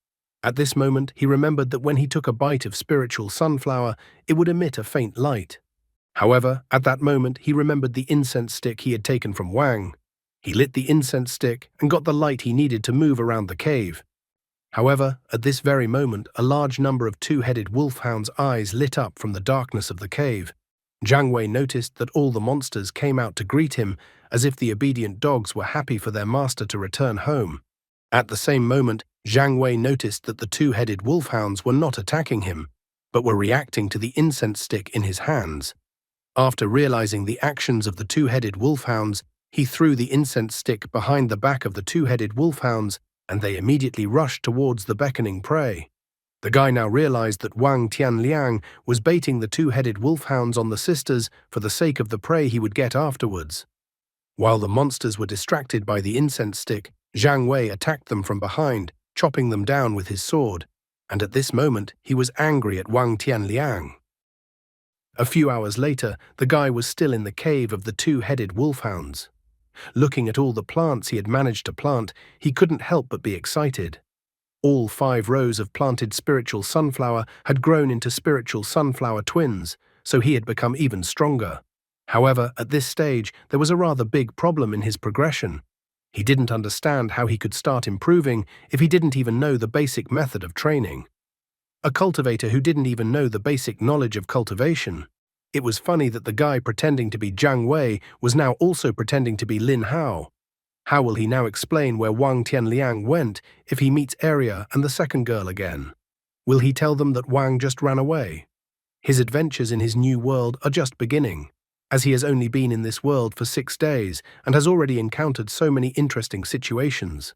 At this moment, he remembered that when he took a bite of spiritual sunflower, it would emit a faint light. However, at that moment, he remembered the incense stick he had taken from Wang. He lit the incense stick and got the light he needed to move around the cave. However, at this very moment, a large number of two-headed wolfhounds' eyes lit up from the darkness of the cave. Jiang Wei noticed that all the monsters came out to greet him, as if the obedient dogs were happy for their master to return home. At the same moment, Jiang Wei noticed that the two-headed wolfhounds were not attacking him, but were reacting to the incense stick in his hands. After realizing the actions of the two-headed wolfhounds, he threw the incense stick behind the back of the two-headed wolfhounds, and they immediately rushed towards the beckoning prey. The guy now realized that Wang Tianliang was baiting the two-headed wolfhounds on the sisters for the sake of the prey he would get afterwards. While the monsters were distracted by the incense stick, Jiang Wei attacked them from behind, chopping them down with his sword, and at this moment he was angry at Wang Tianliang. A few hours later, the guy was still in the cave of the two-headed wolfhounds. Looking at all the plants he had managed to plant, he couldn't help but be excited. All 5 rows of planted spiritual sunflower had grown into spiritual sunflower twins, so he had become even stronger. However, at this stage, there was a rather big problem in his progression. He didn't understand how he could start improving if he didn't even know the basic method of training. A cultivator who didn't even know the basic knowledge of cultivation. It was funny that the guy pretending to be Jiang Wei was now also pretending to be Lin Hao. How will he now explain where Wang Tianliang went if he meets Arya and the second girl again? Will he tell them that Wang just ran away? His adventures in his new world are just beginning, as he has only been in this world for 6 days and has already encountered so many interesting situations.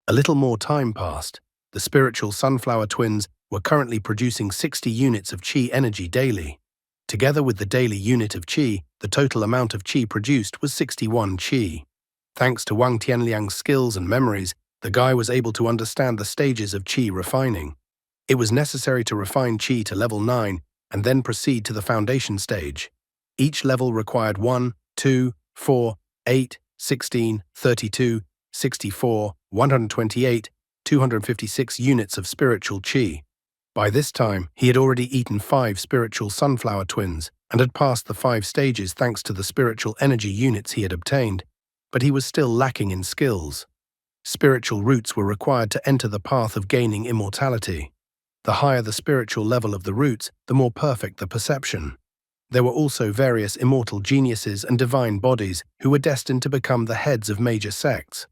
A little more time passed. The spiritual sunflower twins were currently producing 60 units of qi energy daily. Together with the daily unit of qi, the total amount of qi produced was 61 qi. Thanks to Wang Tianliang's skills and memories, the guy was able to understand the stages of qi refining. It was necessary to refine qi to level 9 and then proceed to the foundation stage. Each level required 1, 2, 4, 8, 16, 32, 64, 128, 256 units of spiritual qi. By this time, he had already eaten 5 spiritual sunflower twins and had passed the 5 stages thanks to the spiritual energy units he had obtained, but he was still lacking in skills. Spiritual roots were required to enter the path of gaining immortality. The higher the spiritual level of the roots, the more perfect the perception. There were also various immortal geniuses and divine bodies who were destined to become the heads of major sects.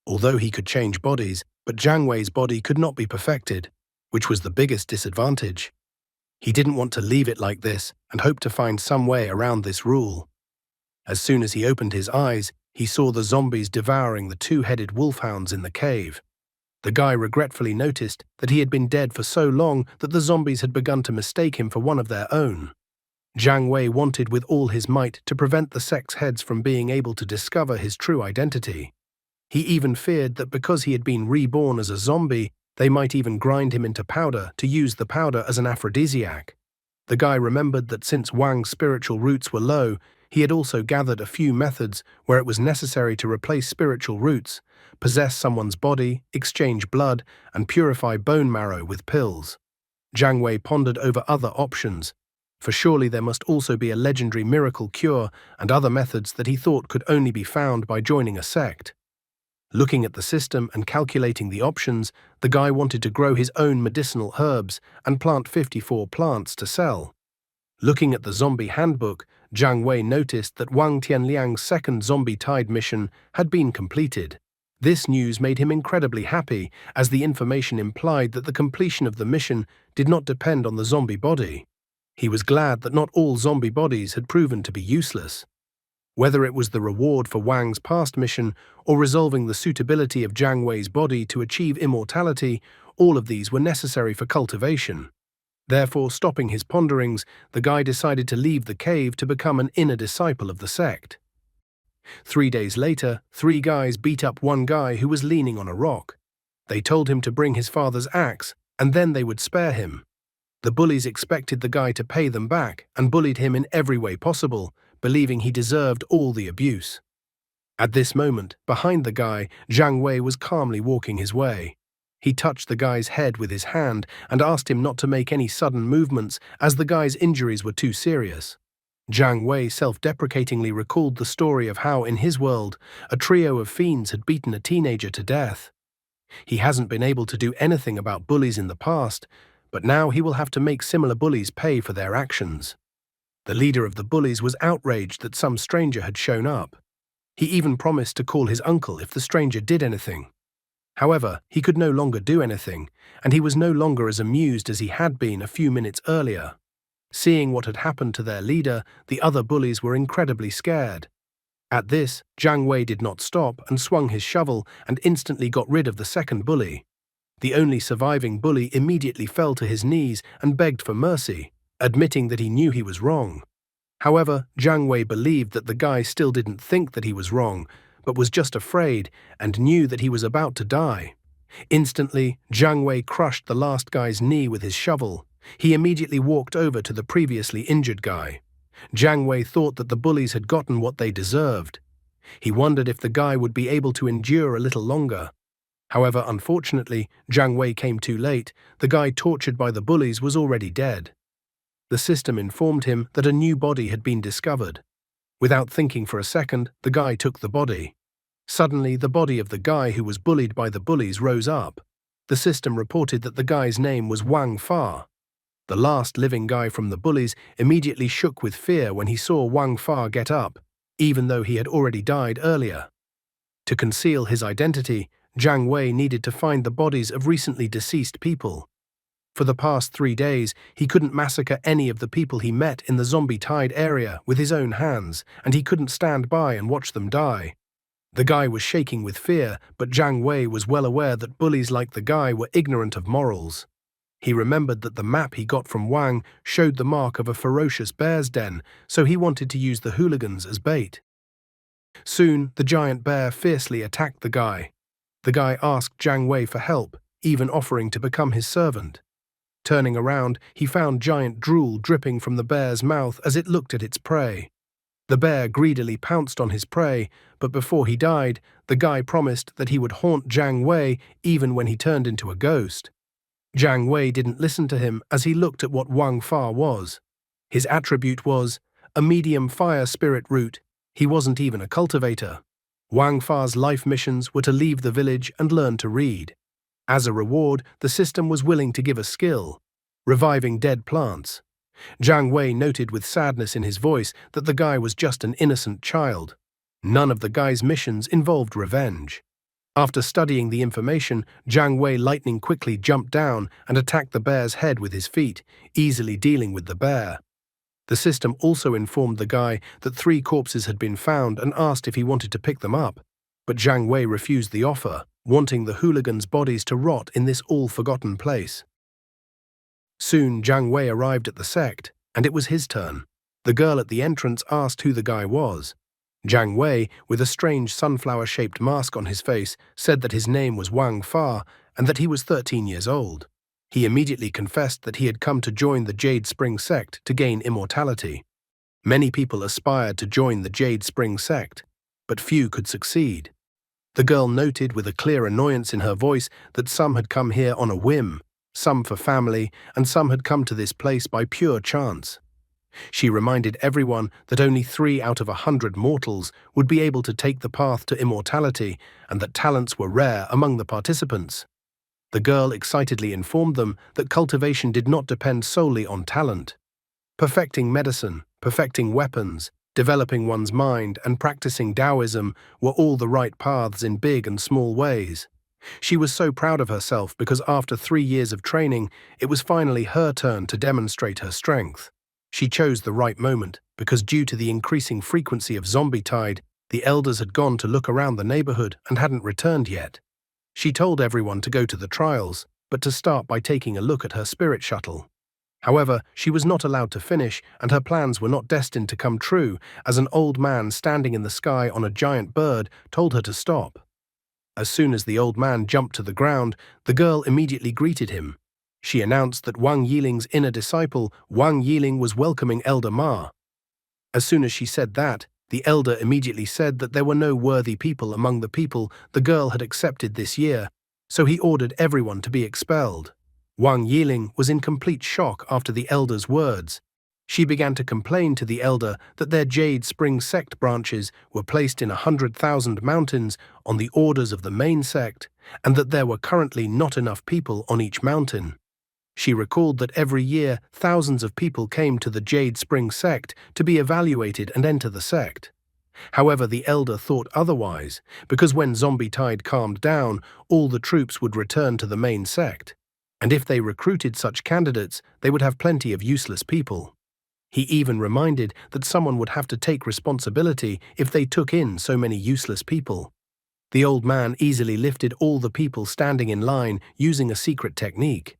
Although he could change bodies, but Jiang Wei's body could not be perfected, which was the biggest disadvantage. He didn't want to leave it like this and hoped to find some way around this rule. As soon as he opened his eyes, he saw the zombies devouring the 2-headed wolfhounds in the cave. The guy regretfully noticed that he had been dead for so long that the zombies had begun to mistake him for one of their own. Jiang Wei wanted with all his might to prevent the sect's heads from being able to discover his true identity. He even feared that because he had been reborn as a zombie, they might even grind him into powder to use the powder as an aphrodisiac. The guy remembered that since Wang's spiritual roots were low, he had also gathered a few methods where it was necessary to replace spiritual roots, possess someone's body, exchange blood, and purify bone marrow with pills. Jiang Wei pondered over other options, for surely there must also be a legendary miracle cure and other methods that he thought could only be found by joining a sect. Looking at the system and calculating the options, the guy wanted to grow his own medicinal herbs and plant 54 plants to sell. Looking at the zombie handbook, Jiang Wei noticed that Wang Tianliang's second zombie tide mission had been completed. This news made him incredibly happy, as the information implied that the completion of the mission did not depend on the zombie body. He was glad that not all zombie bodies had proven to be useless. Whether it was the reward for Wang's past mission or resolving the suitability of Jiang Wei's body to achieve immortality, all of these were necessary for cultivation. Therefore, stopping his ponderings, the guy decided to leave the cave to become an inner disciple of the sect. 3 days later, 3 guys beat up one guy who was leaning on a rock. They told him to bring his father's axe, and then they would spare him. The bullies expected the guy to pay them back and bullied him in every way possible, believing he deserved all the abuse. At this moment, behind the guy, Jiang Wei was calmly walking his way. He touched the guy's head with his hand and asked him not to make any sudden movements as the guy's injuries were too serious. Jiang Wei self-deprecatingly recalled the story of how, in his world, a trio of fiends had beaten a teenager to death. He hasn't been able to do anything about bullies in the past, but now he will have to make similar bullies pay for their actions. The leader of the bullies was outraged that some stranger had shown up. He even promised to call his uncle if the stranger did anything. However, he could no longer do anything, and he was no longer as amused as he had been a few minutes earlier. Seeing what had happened to their leader, the other bullies were incredibly scared. At this, Jiang Wei did not stop and swung his shovel and instantly got rid of the second bully. The only surviving bully immediately fell to his knees and begged for mercy, admitting that he knew he was wrong. However, Jiang Wei believed that the guy still didn't think that he was wrong, but was just afraid and knew that he was about to die. Instantly, Jiang Wei crushed the last guy's knee with his shovel. He immediately walked over to the previously injured guy. Jiang Wei thought that the bullies had gotten what they deserved. He wondered if the guy would be able to endure a little longer. However, unfortunately, Jiang Wei came too late. The guy tortured by the bullies was already dead. The system informed him that a new body had been discovered. Without thinking for a second, the guy took the body. Suddenly, the body of the guy who was bullied by the bullies rose up. The system reported that the guy's name was Wang Fa. The last living guy from the bullies immediately shook with fear when he saw Wang Fa get up, even though he had already died earlier. To conceal his identity, Jiang Wei needed to find the bodies of recently deceased people. For the past 3 days, he couldn't massacre any of the people he met in the zombie-tied area with his own hands, and he couldn't stand by and watch them die. The guy was shaking with fear, but Jiang Wei was well aware that bullies like the guy were ignorant of morals. He remembered that the map he got from Wang showed the mark of a ferocious bear's den, so he wanted to use the hooligans as bait. Soon, the giant bear fiercely attacked the guy. The guy asked Jiang Wei for help, even offering to become his servant. Turning around, he found giant drool dripping from the bear's mouth as it looked at its prey. The bear greedily pounced on his prey, but before he died, the guy promised that he would haunt Jiang Wei even when he turned into a ghost. Jiang Wei didn't listen to him as he looked at what Wang Fa was. His attribute was a medium fire spirit root. He wasn't even a cultivator. Wang Fa's life missions were to leave the village and learn to read. As a reward, the system was willing to give a skill: reviving dead plants. Jiang Wei noted with sadness in his voice that the guy was just an innocent child. None of the guy's missions involved revenge. After studying the information, Jiang Wei lightning quickly jumped down and attacked the bear's head with his feet, easily dealing with the bear. The system also informed the guy that 3 corpses had been found and asked if he wanted to pick them up, but Jiang Wei refused the offer, wanting the hooligans' bodies to rot in this all-forgotten place. Soon Jiang Wei arrived at the sect, and it was his turn. The girl at the entrance asked who the guy was. Jiang Wei, with a strange sunflower-shaped mask on his face, said that his name was Wang Fa and that he was 13 years old. He immediately confessed that he had come to join the Jade Spring sect to gain immortality. Many people aspired to join the Jade Spring sect, but few could succeed. The girl noted with a clear annoyance in her voice that some had come here on a whim, some for family, and some had come to this place by pure chance. She reminded everyone that only 3 out of 100 mortals would be able to take the path to immortality and that talents were rare among the participants. The girl excitedly informed them that cultivation did not depend solely on talent. Perfecting medicine, perfecting weapons, developing one's mind, and practicing Taoism were all the right paths in big and small ways. She was so proud of herself because after 3 years of training, it was finally her turn to demonstrate her strength. She chose the right moment because due to the increasing frequency of zombie tide, the elders had gone to look around the neighborhood and hadn't returned yet. She told everyone to go to the trials, but to start by taking a look at her spirit shuttle. However, she was not allowed to finish, and her plans were not destined to come true, as an old man standing in the sky on a giant bird told her to stop. As soon as the old man jumped to the ground, the girl immediately greeted him. She announced that Wang Yiling's inner disciple, Wang Yiling, was welcoming Elder Ma. As soon as she said that, the elder immediately said that there were no worthy people among the people the girl had accepted this year, so he ordered everyone to be expelled. Wang Yiling was in complete shock after the elder's words. She began to complain to the elder that their Jade Spring sect branches were placed in 100,000 mountains on the orders of the main sect, and that there were currently not enough people on each mountain. She recalled that every year thousands of people came to the Jade Spring sect to be evaluated and enter the sect. However, the elder thought otherwise, because when zombie tide calmed down, all the troops would return to the main sect, and if they recruited such candidates, they would have plenty of useless people. He even reminded that someone would have to take responsibility if they took in so many useless people. The old man easily lifted all the people standing in line using a secret technique.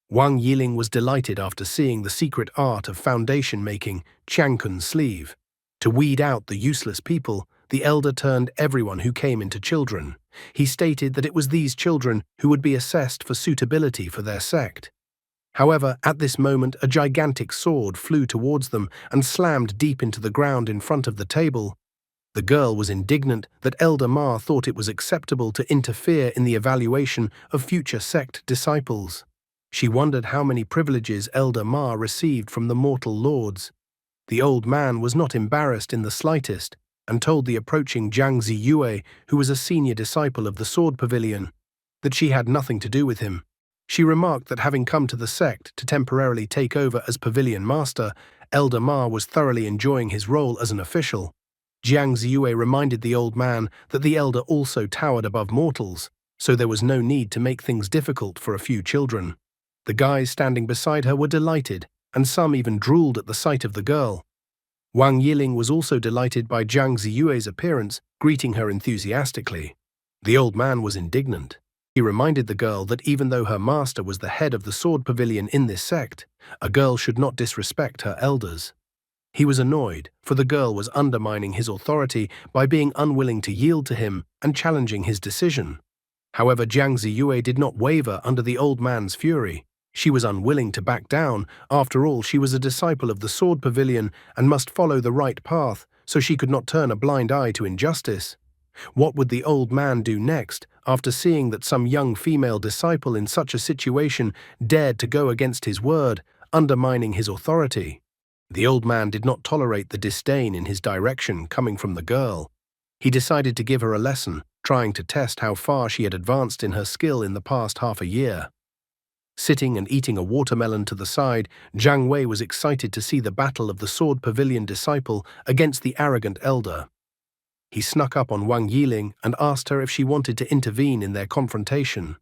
Wang Yiling was delighted after seeing the secret art of foundation making, Chiangkun sleeve. To weed out the useless people, the elder turned everyone who came into children. He stated that it was these children who would be assessed for suitability for their sect. However, at this moment, a gigantic sword flew towards them and slammed deep into the ground in front of the table. The girl was indignant that Elder Ma thought it was acceptable to interfere in the evaluation of future sect disciples. She wondered how many privileges Elder Ma received from the mortal lords. The old man was not embarrassed in the slightest and told the approaching Jiang Ziyue, who was a senior disciple of the Sword Pavilion, that she had nothing to do with him. She remarked that having come to the sect to temporarily take over as pavilion master, Elder Ma was thoroughly enjoying his role as an official. Jiang Ziyue reminded the old man that the elder also towered above mortals, so there was no need to make things difficult for a few children. The guys standing beside her were delighted, and some even drooled at the sight of the girl. Wang Yiling was also delighted by Jiang Ziyue's appearance, greeting her enthusiastically. The old man was indignant. He reminded the girl that even though her master was the head of the sword pavilion in this sect, a girl should not disrespect her elders. He was annoyed, for the girl was undermining his authority by being unwilling to yield to him and challenging his decision. However, Jiang Ziyue did not waver under the old man's fury. She was unwilling to back down. After all, she was a disciple of the sword pavilion and must follow the right path, so she could not turn a blind eye to injustice. What would the old man do next, after seeing that some young female disciple in such a situation dared to go against his word, undermining his authority? The old man did not tolerate the disdain in his direction coming from the girl. He decided to give her a lesson, trying to test how far she had advanced in her skill in the past half a year. Sitting and eating a watermelon to the side, Jiang Wei was excited to see the battle of the sword pavilion disciple against the arrogant elder. He snuck up on Wang Yiling and asked her if she wanted to intervene in their confrontation.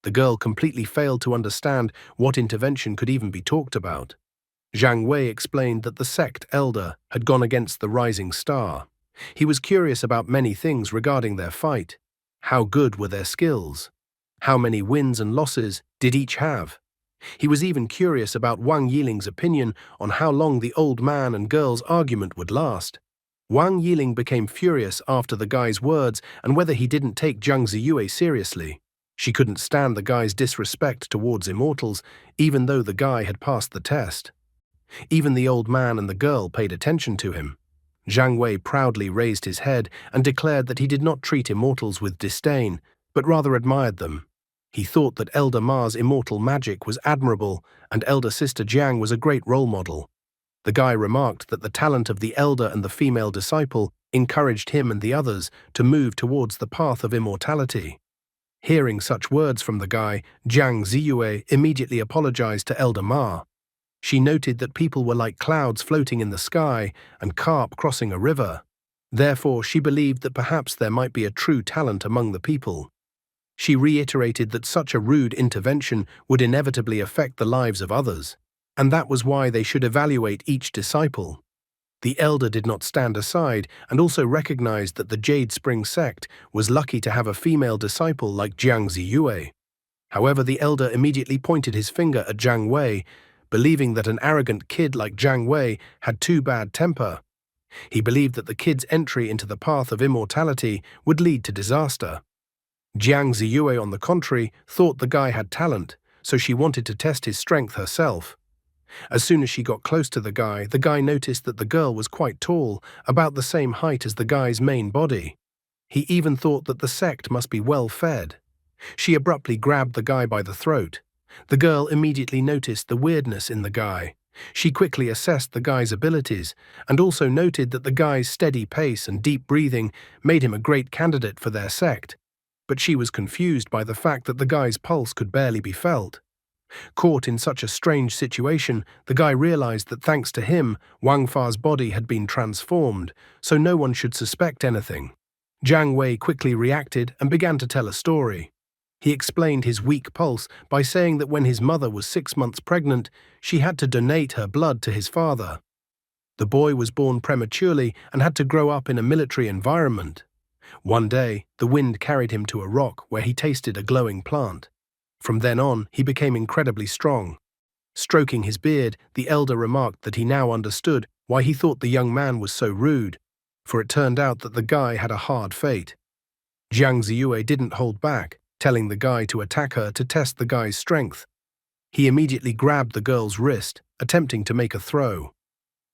The girl completely failed to understand what intervention could even be talked about. Jiang Wei explained that the sect elder had gone against the rising star. He was curious about many things regarding their fight. How good were their skills? How many wins and losses did each have? He was even curious about Wang Yiling's opinion on how long the old man and girl's argument would last. Wang Yiling became furious after the guy's words and whether he didn't take Jiang Ziyue seriously. She couldn't stand the guy's disrespect towards immortals, even though the guy had passed the test. Even the old man and the girl paid attention to him. Jiang Wei proudly raised his head and declared that he did not treat immortals with disdain, but rather admired them. He thought that Elder Ma's immortal magic was admirable and elder sister Jiang was a great role model. The guy remarked that the talent of the elder and the female disciple encouraged him and the others to move towards the path of immortality. Hearing such words from the guy, Jiang Ziyue immediately apologized to Elder Ma. She noted that people were like clouds floating in the sky and carp crossing a river. Therefore, she believed that perhaps there might be a true talent among the people. She reiterated that such a rude intervention would inevitably affect the lives of others, and that was why they should evaluate each disciple. The elder did not stand aside and also recognized that the Jade Spring sect was lucky to have a female disciple like Jiang Ziyue. However, the elder immediately pointed his finger at Jiang Wei, believing that an arrogant kid like Jiang Wei had too bad temper. He believed that the kid's entry into the path of immortality would lead to disaster. Jiang Ziyue, on the contrary, thought the guy had talent, so she wanted to test his strength herself. As soon as she got close to the guy noticed that the girl was quite tall, about the same height as the guy's main body. He even thought that the sect must be well fed. She abruptly grabbed the guy by the throat. The girl immediately noticed the weirdness in the guy. She quickly assessed the guy's abilities and also noted that the guy's steady pace and deep breathing made him a great candidate for their sect. But she was confused by the fact that the guy's pulse could barely be felt. Caught in such a strange situation, the guy realized that thanks to him, Wang Fa's body had been transformed, so no one should suspect anything. Jiang Wei quickly reacted and began to tell a story. He explained his weak pulse by saying that when his mother was 6 months pregnant, she had to donate her blood to his father. The boy was born prematurely and had to grow up in a military environment. One day, the wind carried him to a rock where he tasted a glowing plant. From then on, he became incredibly strong. Stroking his beard, the elder remarked that he now understood why he thought the young man was so rude, for it turned out that the guy had a hard fate. Jiang Ziyue didn't hold back, telling the guy to attack her to test the guy's strength. He immediately grabbed the girl's wrist, attempting to make a throw.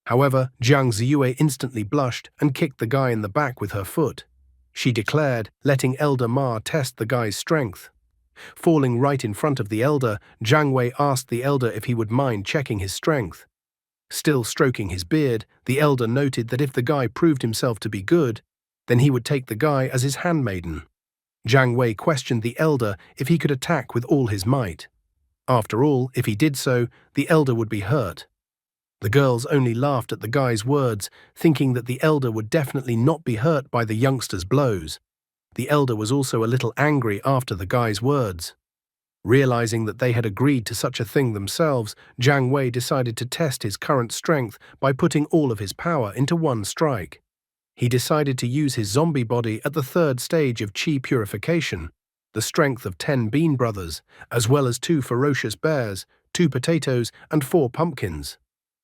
However, Jiang Ziyue instantly blushed and kicked the guy in the back with her foot. She declared, letting Elder Ma test the guy's strength. Falling right in front of the elder, Jiang Wei asked the elder if he would mind checking his strength. Still stroking his beard, the elder noted that if the guy proved himself to be good, then he would take the guy as his handmaiden. Jiang Wei questioned the elder if he could attack with all his might. After all, if he did so, the elder would be hurt. The girls only laughed at the guy's words, thinking that the elder would definitely not be hurt by the youngster's blows. The elder was also a little angry after the guy's words. Realizing that they had agreed to such a thing themselves, Jiang Wei decided to test his current strength by putting all of his power into one strike. He decided to use his zombie body at the third stage of Qi purification, the strength of 10 bean brothers, as well as 2 ferocious bears, 2 potatoes, and 4 pumpkins.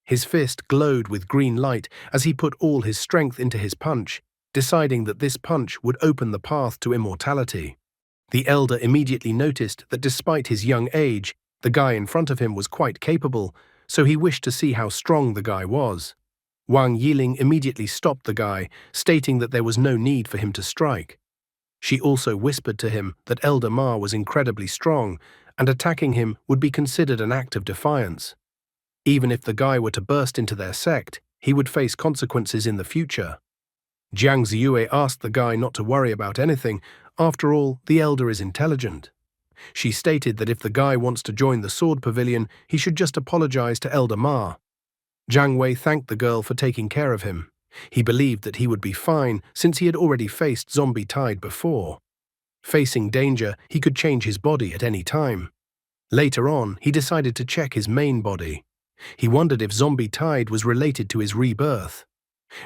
His fist glowed with green light as he put all his strength into his punch, deciding that this punch would open the path to immortality. The elder immediately noticed that despite his young age, the guy in front of him was quite capable, so he wished to see how strong the guy was. Wang Yiling immediately stopped the guy, stating that there was no need for him to strike. She also whispered to him that Elder Ma was incredibly strong, and attacking him would be considered an act of defiance. Even if the guy were to burst into their sect, he would face consequences in the future. Jiang Ziyue asked the guy not to worry about anything. After all, the elder is intelligent. She stated that if the guy wants to join the sword pavilion, he should just apologize to Elder Ma. Jiang Wei thanked the girl for taking care of him. He believed that he would be fine since he had already faced Zombie Tide before. Facing danger, he could change his body at any time. Later on, he decided to check his main body. He wondered if Zombie Tide was related to his rebirth.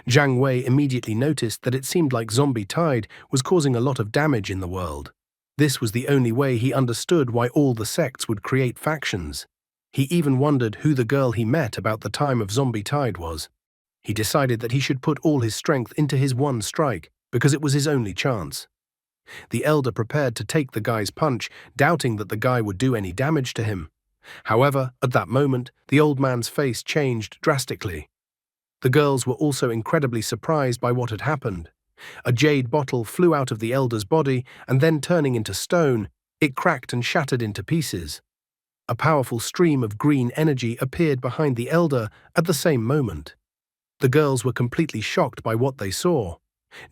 Jiang Wei immediately noticed that it seemed like Zombie Tide was causing a lot of damage in the world. This was the only way he understood why all the sects would create factions. He even wondered who the girl he met about the time of Zombie Tide was. He decided that he should put all his strength into his one strike, because it was his only chance. The elder prepared to take the guy's punch, doubting that the guy would do any damage to him. However, at that moment, the old man's face changed drastically. The girls were also incredibly surprised by what had happened. A jade bottle flew out of the elder's body, and then turning into stone, it cracked and shattered into pieces. A powerful stream of green energy appeared behind the elder at the same moment. The girls were completely shocked by what they saw.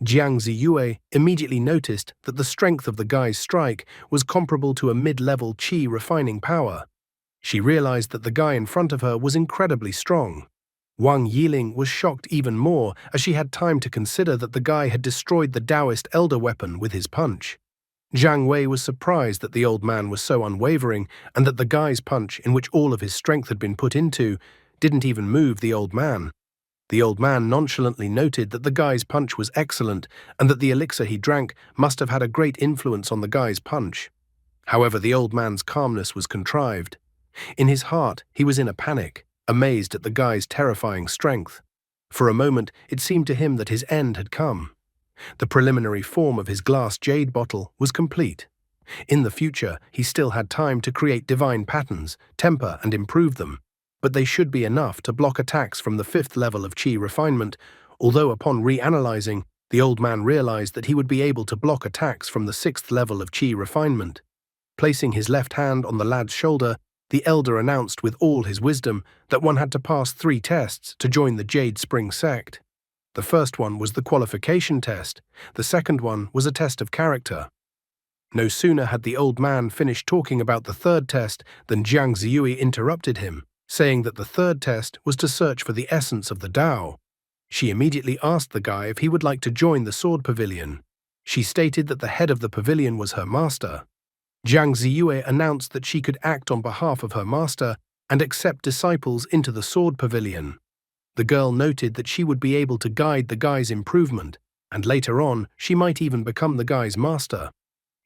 Jiang Ziyue immediately noticed that the strength of the guy's strike was comparable to a mid-level Qi refining power. She realized that the guy in front of her was incredibly strong. Wang Yiling was shocked even more as she had time to consider that the guy had destroyed the Taoist elder weapon with his punch. Jiang Wei was surprised that the old man was so unwavering and that the guy's punch, in which all of his strength had been put into, didn't even move the old man. The old man nonchalantly noted that the guy's punch was excellent and that the elixir he drank must have had a great influence on the guy's punch. However, the old man's calmness was contrived. In his heart, he was in a panic, amazed at the guy's terrifying strength. For a moment, it seemed to him that his end had come. The preliminary form of his glass jade bottle was complete. In the future, he still had time to create divine patterns, temper and improve them, but they should be enough to block attacks from the 5th level of Qi refinement, although upon reanalyzing, the old man realized that he would be able to block attacks from the 6th level of Qi refinement. Placing his left hand on the lad's shoulder, the elder announced with all his wisdom that one had to pass 3 tests to join the Jade Spring sect. The first one was the qualification test, the second one was a test of character. No sooner had the old man finished talking about the third test than Jiang Ziyue interrupted him, saying that the third test was to search for the essence of the Tao. She immediately asked the guy if he would like to join the sword pavilion. She stated that the head of the pavilion was her master. Jiang Ziyue announced that she could act on behalf of her master and accept disciples into the sword pavilion. The girl noted that she would be able to guide the guy's improvement, and later on, she might even become the guy's master.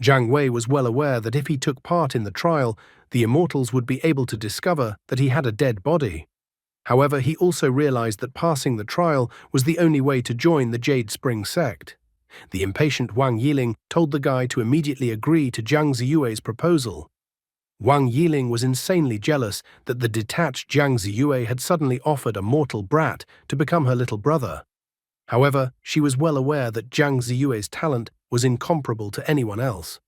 Jiang Wei was well aware that if he took part in the trial, the immortals would be able to discover that he had a dead body. However, he also realized that passing the trial was the only way to join the Jade Spring sect. The impatient Wang Yiling told the guy to immediately agree to Jiang Ziyue's proposal. Wang Yiling was insanely jealous that the detached Jiang Ziyue had suddenly offered a mortal brat to become her little brother. However, she was well aware that Jiang Ziyue's talent was incomparable to anyone else.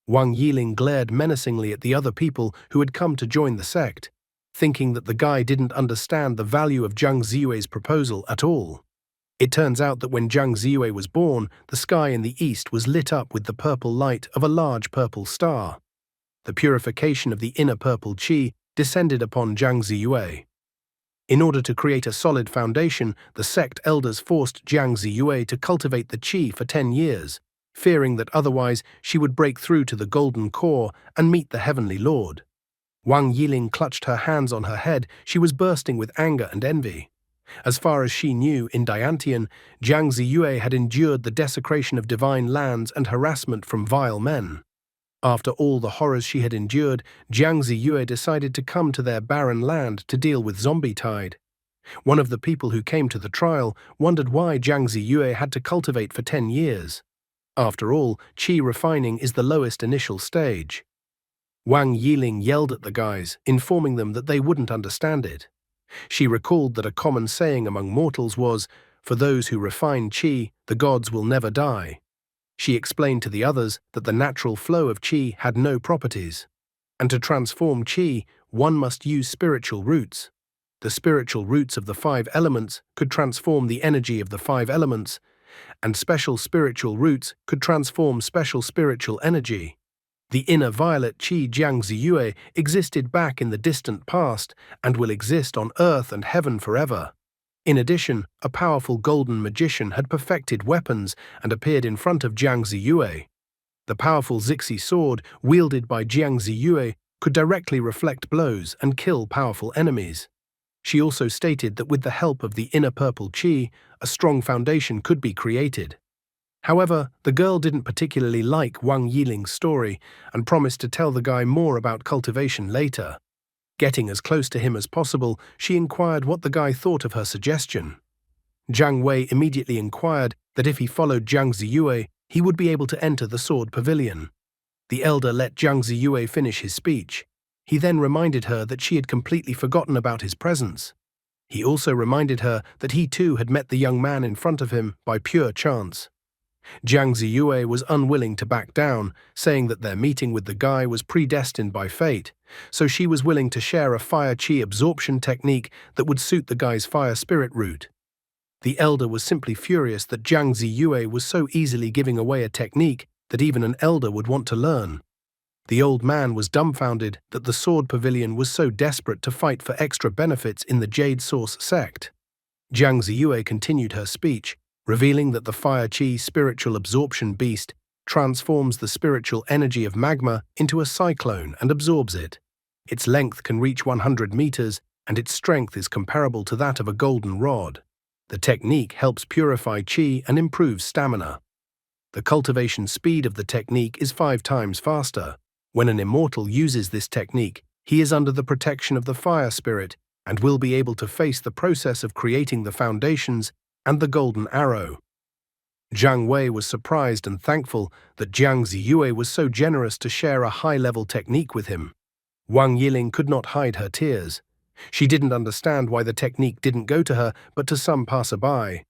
Wang Yiling glared menacingly at the other people who had come to join the sect, thinking that the guy didn't understand the value of Jiang Ziyue's proposal at all. It turns out that when Jiang Ziyue was born, the sky in the east was lit up with the purple light of a large purple star. The purification of the inner purple Qi descended upon Jiang Ziyue. In order to create a solid foundation, the sect elders forced Jiang Ziyue to cultivate the qi for 10 years, fearing that otherwise she would break through to the golden core and meet the heavenly lord. Wang Yiling clutched her hands on her head. She was bursting with anger and envy. As far as she knew, in Diantian, Jiang Ziyue had endured the desecration of divine lands and harassment from vile men. After all the horrors she had endured, Jiang Ziyue decided to come to their barren land to deal with zombie tide. One of the people who came to the trial wondered why Jiang Ziyue had to cultivate for 10 years. After all, qi refining is the lowest initial stage. Wang Yiling yelled at the guys, informing them that they wouldn't understand it. She recalled that a common saying among mortals was, "For those who refine qi, the gods will never die." She explained to the others that the natural flow of qi had no properties. And to transform qi, one must use spiritual roots. The spiritual roots of the 5 elements could transform the energy of the 5 elements, and special spiritual roots could transform special spiritual energy. The inner violet qi Jiang Ziyue existed back in the distant past and will exist on earth and heaven forever. In addition, a powerful golden magician had perfected weapons and appeared in front of Jiang Ziyue. The powerful Zixi sword, wielded by Jiang Ziyue, could directly reflect blows and kill powerful enemies. She also stated that with the help of the inner purple qi, a strong foundation could be created. However, the girl didn't particularly like Wang Yiling's story and promised to tell the guy more about cultivation later. Getting as close to him as possible, she inquired what the guy thought of her suggestion. Jiang Wei immediately inquired that if he followed Jiang Ziyue, he would be able to enter the sword pavilion. The elder let Jiang Ziyue finish his speech. He then reminded her that she had completely forgotten about his presence. He also reminded her that he too had met the young man in front of him by pure chance. Jiang Ziyue was unwilling to back down, saying that their meeting with the guy was predestined by fate, so she was willing to share a fire qi absorption technique that would suit the guy's fire spirit root. The elder was simply furious that Jiang Ziyue was so easily giving away a technique that even an elder would want to learn. The old man was dumbfounded that the sword pavilion was so desperate to fight for extra benefits in the Jade Source sect. Jiang Ziyue continued her speech, revealing that the fire qi spiritual absorption beast transforms the spiritual energy of magma into a cyclone and absorbs it. Its length can reach 100 meters, and its strength is comparable to that of a golden rod. The technique helps purify qi and improves stamina. The cultivation speed of the technique is 5 times faster. When an immortal uses this technique, he is under the protection of the fire spirit and will be able to face the process of creating the foundations and the golden arrow. Jiang Wei was surprised and thankful that Jiang Ziyue was so generous to share a high-level technique with him. Wang Yiling could not hide her tears. She didn't understand why the technique didn't go to her but to some passerby.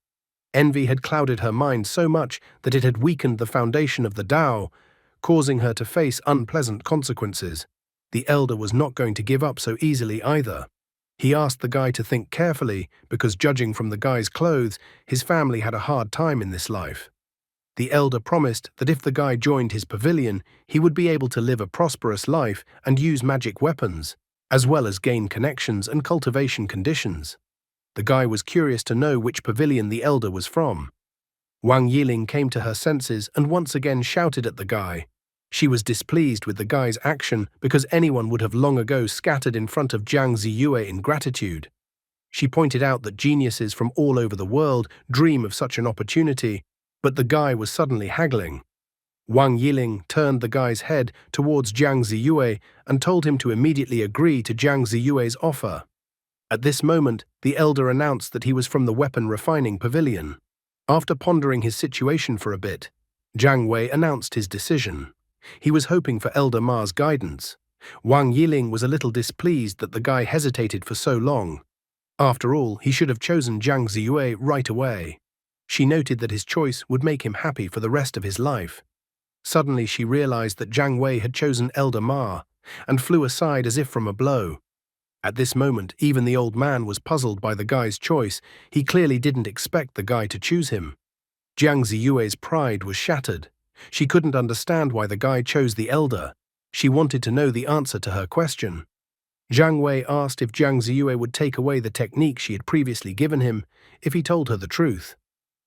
Envy had clouded her mind so much that it had weakened the foundation of the Tao, causing her to face unpleasant consequences. The elder was not going to give up so easily either. He asked the guy to think carefully because, judging from the guy's clothes, his family had a hard time in this life. The elder promised that if the guy joined his pavilion, he would be able to live a prosperous life and use magic weapons, as well as gain connections and cultivation conditions. The guy was curious to know which pavilion the elder was from. Wang Yiling came to her senses and once again shouted at the guy. She was displeased with the guy's action because anyone would have long ago scattered in front of Jiang Ziyue in gratitude. She pointed out that geniuses from all over the world dream of such an opportunity, but the guy was suddenly haggling. Wang Yiling turned the guy's head towards Jiang Ziyue and told him to immediately agree to Jiang Ziyue's offer. At this moment, the elder announced that he was from the weapon refining pavilion. After pondering his situation for a bit, Jiang Wei announced his decision. He was hoping for Elder Ma's guidance. Wang Yiling was a little displeased that the guy hesitated for so long. After all, he should have chosen Jiang Ziyue right away. She noted that his choice would make him happy for the rest of his life. Suddenly she realized that Jiang Wei had chosen Elder Ma, and flew aside as if from a blow. At this moment, even the old man was puzzled by the guy's choice. He clearly didn't expect the guy to choose him. Jiang Ziyue's pride was shattered. She couldn't understand why the guy chose the elder. She wanted to know the answer to her question. Jiang Wei asked if Jiang Ziyue would take away the technique she had previously given him if he told her the truth.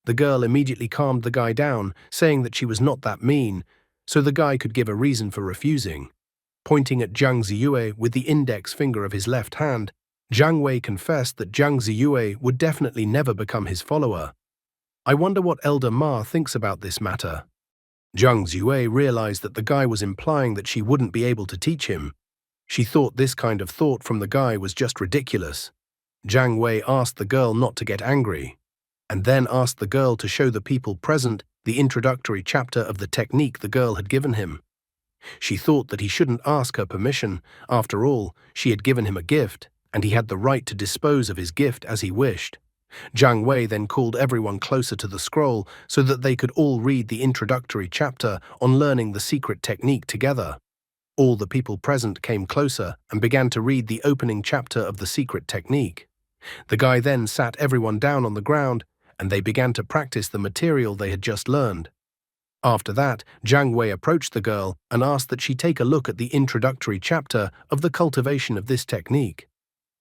The girl immediately calmed the guy down, saying that she was not that mean, so the guy could give a reason for refusing. Pointing at Jiang Ziyue with the index finger of his left hand, Jiang Wei confessed that Jiang Ziyue would definitely never become his follower. I wonder what Elder Ma thinks about this matter. Jiang Ziyue realized that the guy was implying that she wouldn't be able to teach him. She thought this kind of thought from the guy was just ridiculous. Jiang Wei asked the girl not to get angry, and then asked the girl to show the people present the introductory chapter of the technique the girl had given him. She thought that he shouldn't ask her permission. After all, she had given him a gift, and he had the right to dispose of his gift as he wished. Jiang Wei then called everyone closer to the scroll so that they could all read the introductory chapter on learning the secret technique together. All the people present came closer and began to read the opening chapter of the secret technique. The guy then sat everyone down on the ground, and they began to practice the material they had just learned. After that, Jiang Wei approached the girl and asked that she take a look at the introductory chapter of the cultivation of this technique.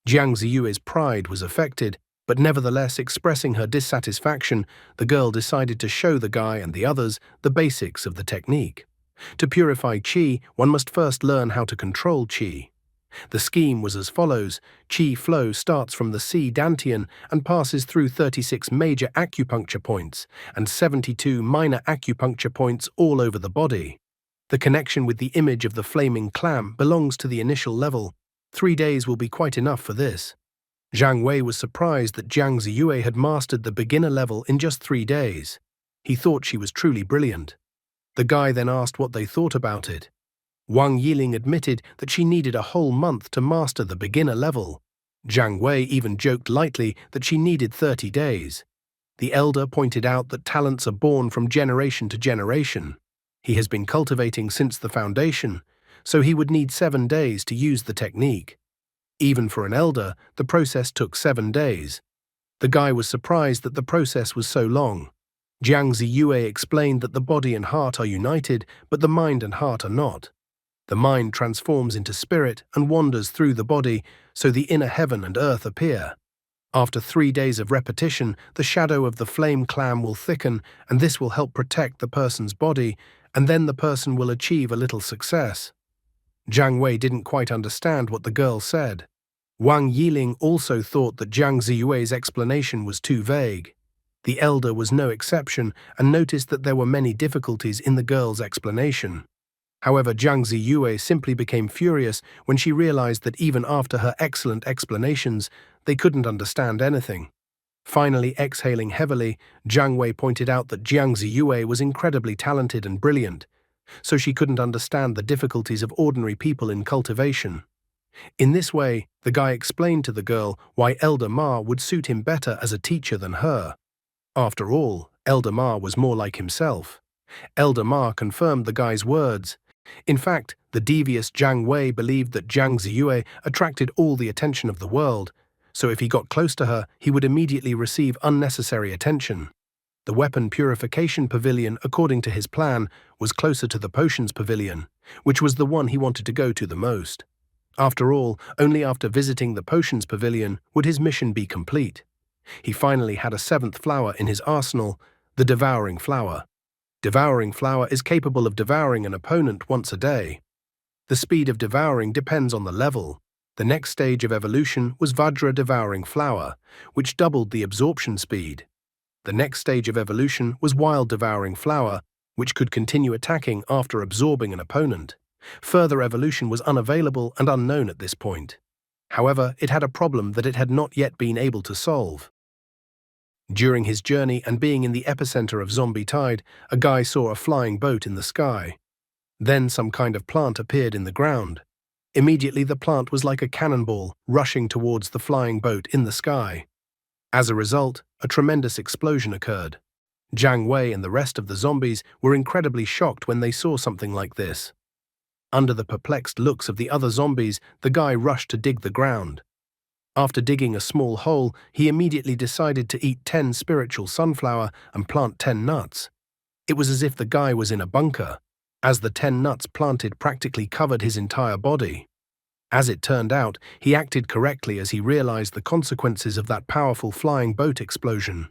Jiang Ziyue's pride was affected, but nevertheless expressing her dissatisfaction, the girl decided to show the guy and the others the basics of the technique. To purify qi, one must first learn how to control qi. The scheme was as follows. Qi flow starts from the C dantian and passes through 36 major acupuncture points and 72 minor acupuncture points all over the body. The connection with the image of the flaming clam belongs to the initial level. 3 days will be quite enough for this. Jiang Wei was surprised that Jiang Ziyue had mastered the beginner level in just 3 days. He thought she was truly brilliant. The guy then asked what they thought about it. Wang Yiling admitted that she needed a whole month to master the beginner level. Jiang Wei even joked lightly that she needed 30 days. The elder pointed out that talents are born from generation to generation. He has been cultivating since the foundation, so he would need 7 days to use the technique. Even for an elder, the process took 7 days. The guy was surprised that the process was so long. Jiang Ziyue explained that the body and heart are united, but the mind and heart are not. The mind transforms into spirit and wanders through the body, so the inner heaven and earth appear. After 3 days of repetition, the shadow of the flame clam will thicken, and this will help protect the person's body, and then the person will achieve a little success. Jiang Wei didn't quite understand what the girl said. Wang Yiling also thought that Jiang Ziyue's explanation was too vague. The elder was no exception and noticed that there were many difficulties in the girl's explanation. However, Jiang Ziyue simply became furious when she realized that even after her excellent explanations, they couldn't understand anything. Finally, exhaling heavily, Jiang Wei pointed out that Jiang Ziyue was incredibly talented and brilliant, so she couldn't understand the difficulties of ordinary people in cultivation. In this way, the guy explained to the girl why Elder Ma would suit him better as a teacher than her. After all, Elder Ma was more like himself. Elder Ma confirmed the guy's words. In fact, the devious Jiang Wei believed that Jiang Ziyue attracted all the attention of the world, so if he got close to her, he would immediately receive unnecessary attention. The weapon purification pavilion, according to his plan, was closer to the potions pavilion, which was the one he wanted to go to the most. After all, only after visiting the potions pavilion would his mission be complete. He finally had a 7th flower in his arsenal, the devouring flower. Devouring flower is capable of devouring an opponent once a day. The speed of devouring depends on the level. The next stage of evolution was Vajra devouring flower, which doubled the absorption speed. The next stage of evolution was wild devouring flower, which could continue attacking after absorbing an opponent. Further evolution was unavailable and unknown at this point. However, it had a problem that it had not yet been able to solve. During his journey and being in the epicenter of zombie tide, a guy saw a flying boat in the sky. Then some kind of plant appeared in the ground. Immediately the plant was like a cannonball rushing towards the flying boat in the sky. As a result, a tremendous explosion occurred. Jiang Wei and the rest of the zombies were incredibly shocked when they saw something like this. Under the perplexed looks of the other zombies, the guy rushed to dig the ground. After digging a small hole, he immediately decided to eat 10 spiritual sunflower and plant 10 nuts. It was as if the guy was in a bunker, as the 10 nuts planted practically covered his entire body. As it turned out, he acted correctly as he realized the consequences of that powerful flying boat explosion.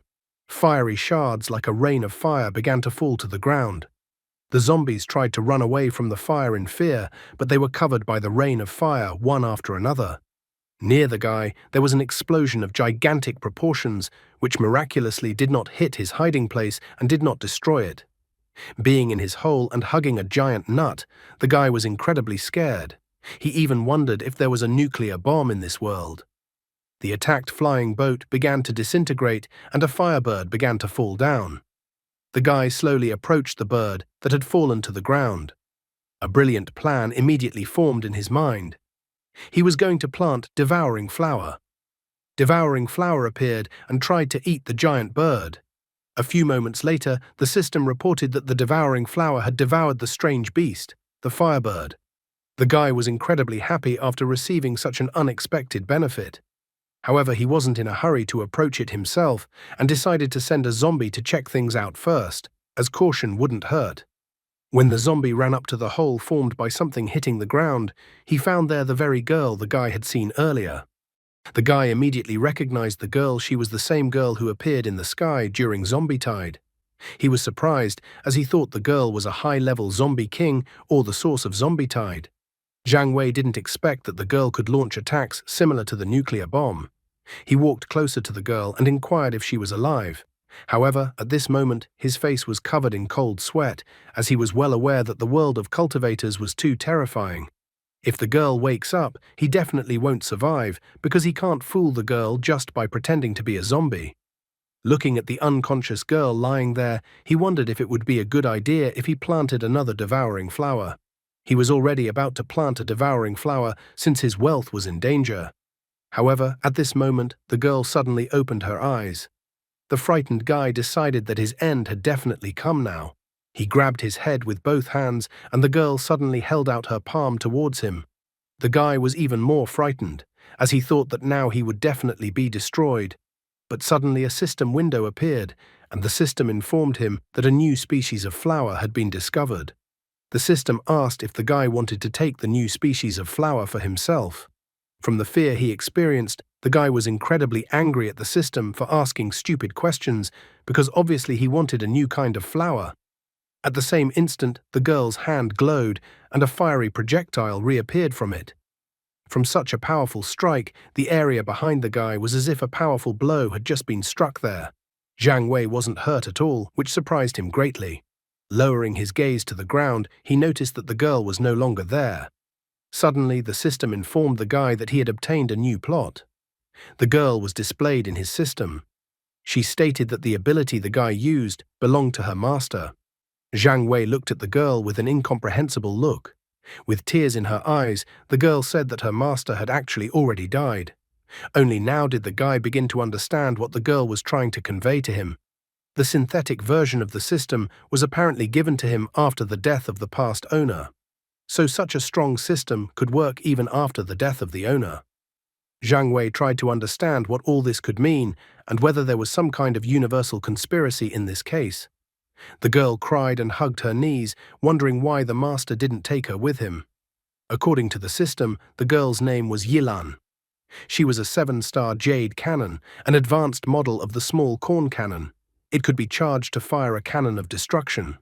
Fiery shards like a rain of fire began to fall to the ground. The zombies tried to run away from the fire in fear, but they were covered by the rain of fire one after another. Near the guy, there was an explosion of gigantic proportions, which miraculously did not hit his hiding place and did not destroy it. Being in his hole and hugging a giant nut, the guy was incredibly scared. He even wondered if there was a nuclear bomb in this world. The attacked flying boat began to disintegrate and a firebird began to fall down. The guy slowly approached the bird that had fallen to the ground. A brilliant plan immediately formed in his mind. He was going to plant devouring flower. Devouring flower appeared and tried to eat the giant bird. A few moments later, the system reported that the devouring flower had devoured the strange beast, the firebird. The guy was incredibly happy after receiving such an unexpected benefit. However, he wasn't in a hurry to approach it himself and decided to send a zombie to check things out first, as caution wouldn't hurt. When the zombie ran up to the hole formed by something hitting the ground, he found there the very girl the guy had seen earlier. The guy immediately recognized the girl. She was the same girl who appeared in the sky during zombie tide. He was surprised as he thought the girl was a high-level zombie king or the source of zombie tide. Jiang Wei didn't expect that the girl could launch attacks similar to the nuclear bomb. He walked closer to the girl and inquired if she was alive. However, at this moment, his face was covered in cold sweat, as he was well aware that the world of cultivators was too terrifying. If the girl wakes up, he definitely won't survive, because he can't fool the girl just by pretending to be a zombie. Looking at the unconscious girl lying there, he wondered if it would be a good idea if he planted another devouring flower. He was already about to plant a devouring flower since his wealth was in danger. However, at this moment, the girl suddenly opened her eyes. The frightened guy decided that his end had definitely come now. He grabbed his head with both hands, and the girl suddenly held out her palm towards him. The guy was even more frightened, as he thought that now he would definitely be destroyed. But suddenly a system window appeared, and the system informed him that a new species of flower had been discovered. The system asked if the guy wanted to take the new species of flower for himself. From the fear he experienced, the guy was incredibly angry at the system for asking stupid questions, because obviously he wanted a new kind of flower. At the same instant, the girl's hand glowed, and a fiery projectile reappeared from it. From such a powerful strike, the area behind the guy was as if a powerful blow had just been struck there. Jiang Wei wasn't hurt at all, which surprised him greatly. Lowering his gaze to the ground, he noticed that the girl was no longer there. Suddenly, the system informed the guy that he had obtained a new plot. The girl was displayed in his system. She stated that the ability the guy used belonged to her master. Jiang Wei looked at the girl with an incomprehensible look. With tears in her eyes, the girl said that her master had actually already died. Only now did the guy begin to understand what the girl was trying to convey to him. The synthetic version of the system was apparently given to him after the death of the past owner. So such a strong system could work even after the death of the owner. Jiang Wei tried to understand what all this could mean and whether there was some kind of universal conspiracy in this case. The girl cried and hugged her knees, wondering why the master didn't take her with him. According to the system, the girl's name was Yilan. She was a 7-star jade cannon, an advanced model of the small corn cannon. It could be charged to fire a cannon of destruction.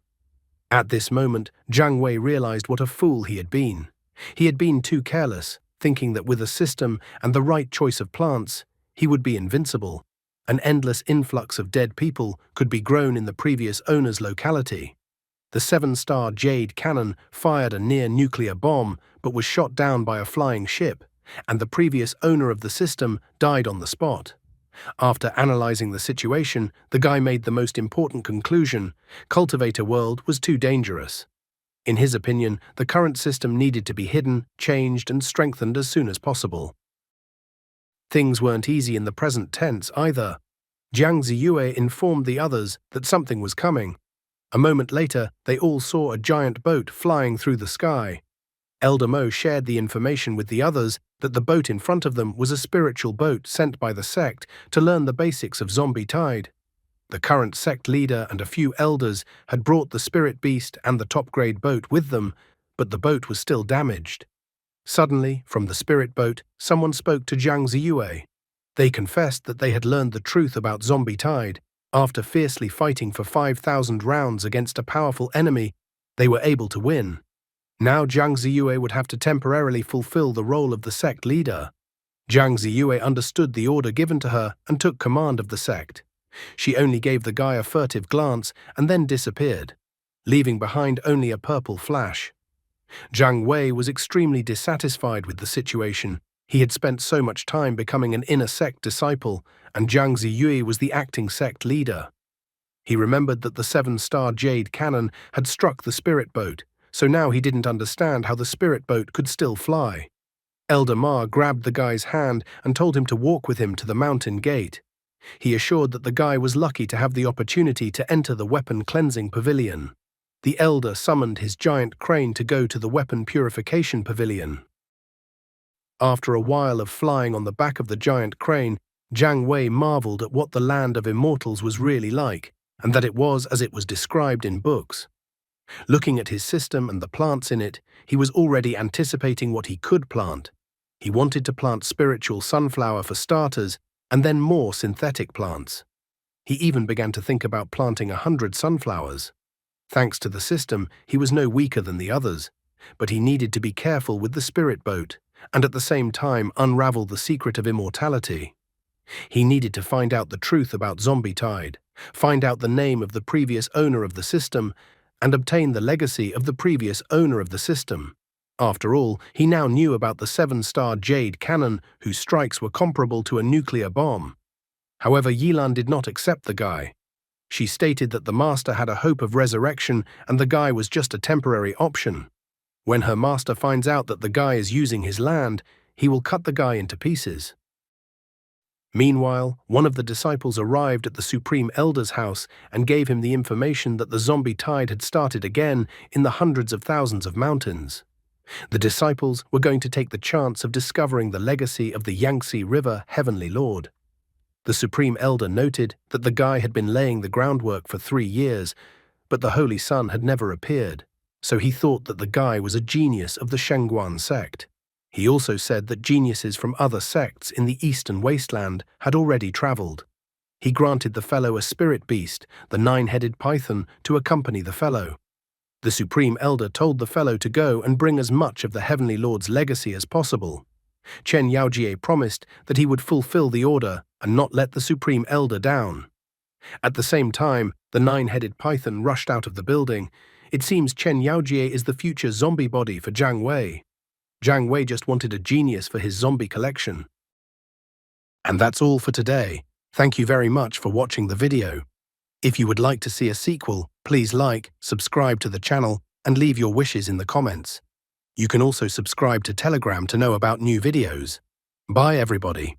At this moment, Jiang Wei realized what a fool he had been. He had been too careless, thinking that with a system and the right choice of plants, he would be invincible. An endless influx of dead people could be grown in the previous owner's locality. The 7-star jade cannon fired a near-nuclear bomb but was shot down by a flying ship, and the previous owner of the system died on the spot. After analyzing the situation, the guy made the most important conclusion: Cultivator World was too dangerous. In his opinion, the current system needed to be hidden, changed, and strengthened as soon as possible. Things weren't easy in the present tense either. Jiang Ziyue informed the others that something was coming. A moment later, they all saw a giant boat flying through the sky. Elder Mo shared the information with the others that the boat in front of them was a spiritual boat sent by the sect to learn the basics of zombie tide. The current sect leader and a few elders had brought the spirit beast and the top-grade boat with them, but the boat was still damaged. Suddenly, from the spirit boat, someone spoke to Jiang Ziyue. They confessed that they had learned the truth about zombie tide. After fiercely fighting for 5,000 rounds against a powerful enemy, they were able to win. Now Jiang Ziyue would have to temporarily fulfill the role of the sect leader. Jiang Ziyue understood the order given to her and took command of the sect. She only gave the guy a furtive glance and then disappeared, leaving behind only a purple flash. Jiang Wei was extremely dissatisfied with the situation. He had spent so much time becoming an inner sect disciple, and Jiang Ziyue was the acting sect leader. He remembered that the 7-star jade cannon had struck the spirit boat, so now he didn't understand how the spirit boat could still fly. Elder Ma grabbed the guy's hand and told him to walk with him to the mountain gate. He assured that the guy was lucky to have the opportunity to enter the weapon cleansing pavilion. The elder summoned his giant crane to go to the weapon purification pavilion. After a while of flying on the back of the giant crane, Jiang Wei marveled at what the land of immortals was really like, and that it was as it was described in books. Looking at his system and the plants in it, he was already anticipating what he could plant. He wanted to plant spiritual sunflower for starters, and then more synthetic plants. He even began to think about planting 100 sunflowers. Thanks to the system, he was no weaker than the others, but he needed to be careful with the spirit boat, and at the same time unravel the secret of immortality. He needed to find out the truth about zombie tide, find out the name of the previous owner of the system, and obtain the legacy of the previous owner of the system. After all, he now knew about the 7-star jade cannon whose strikes were comparable to a nuclear bomb. However, Yilan did not accept the guy. She stated that the master had a hope of resurrection and the guy was just a temporary option. When her master finds out that the guy is using his land, he will cut the guy into pieces. Meanwhile, one of the disciples arrived at the Supreme Elder's house and gave him the information that the zombie tide had started again in the hundreds of thousands of mountains. The disciples were going to take the chance of discovering the legacy of the Yangtze River Heavenly Lord. The Supreme Elder noted that the guy had been laying the groundwork for 3 years, but the Holy Sun had never appeared, so he thought that the guy was a genius of the Shengguan sect. He also said that geniuses from other sects in the eastern wasteland had already traveled. He granted the fellow a spirit beast, the 9-headed python, to accompany the fellow. The Supreme Elder told the fellow to go and bring as much of the Heavenly Lord's legacy as possible. Chen Yaojie promised that he would fulfill the order and not let the Supreme Elder down. At the same time, the 9-headed python rushed out of the building. It seems Chen Yaojie is the future zombie body for Jiang Wei. Jiang Wei just wanted a genius for his zombie collection. And that's all for today. Thank you very much for watching the video. If you would like to see a sequel, please like, subscribe to the channel, and leave your wishes in the comments. You can also subscribe to Telegram to know about new videos. Bye everybody.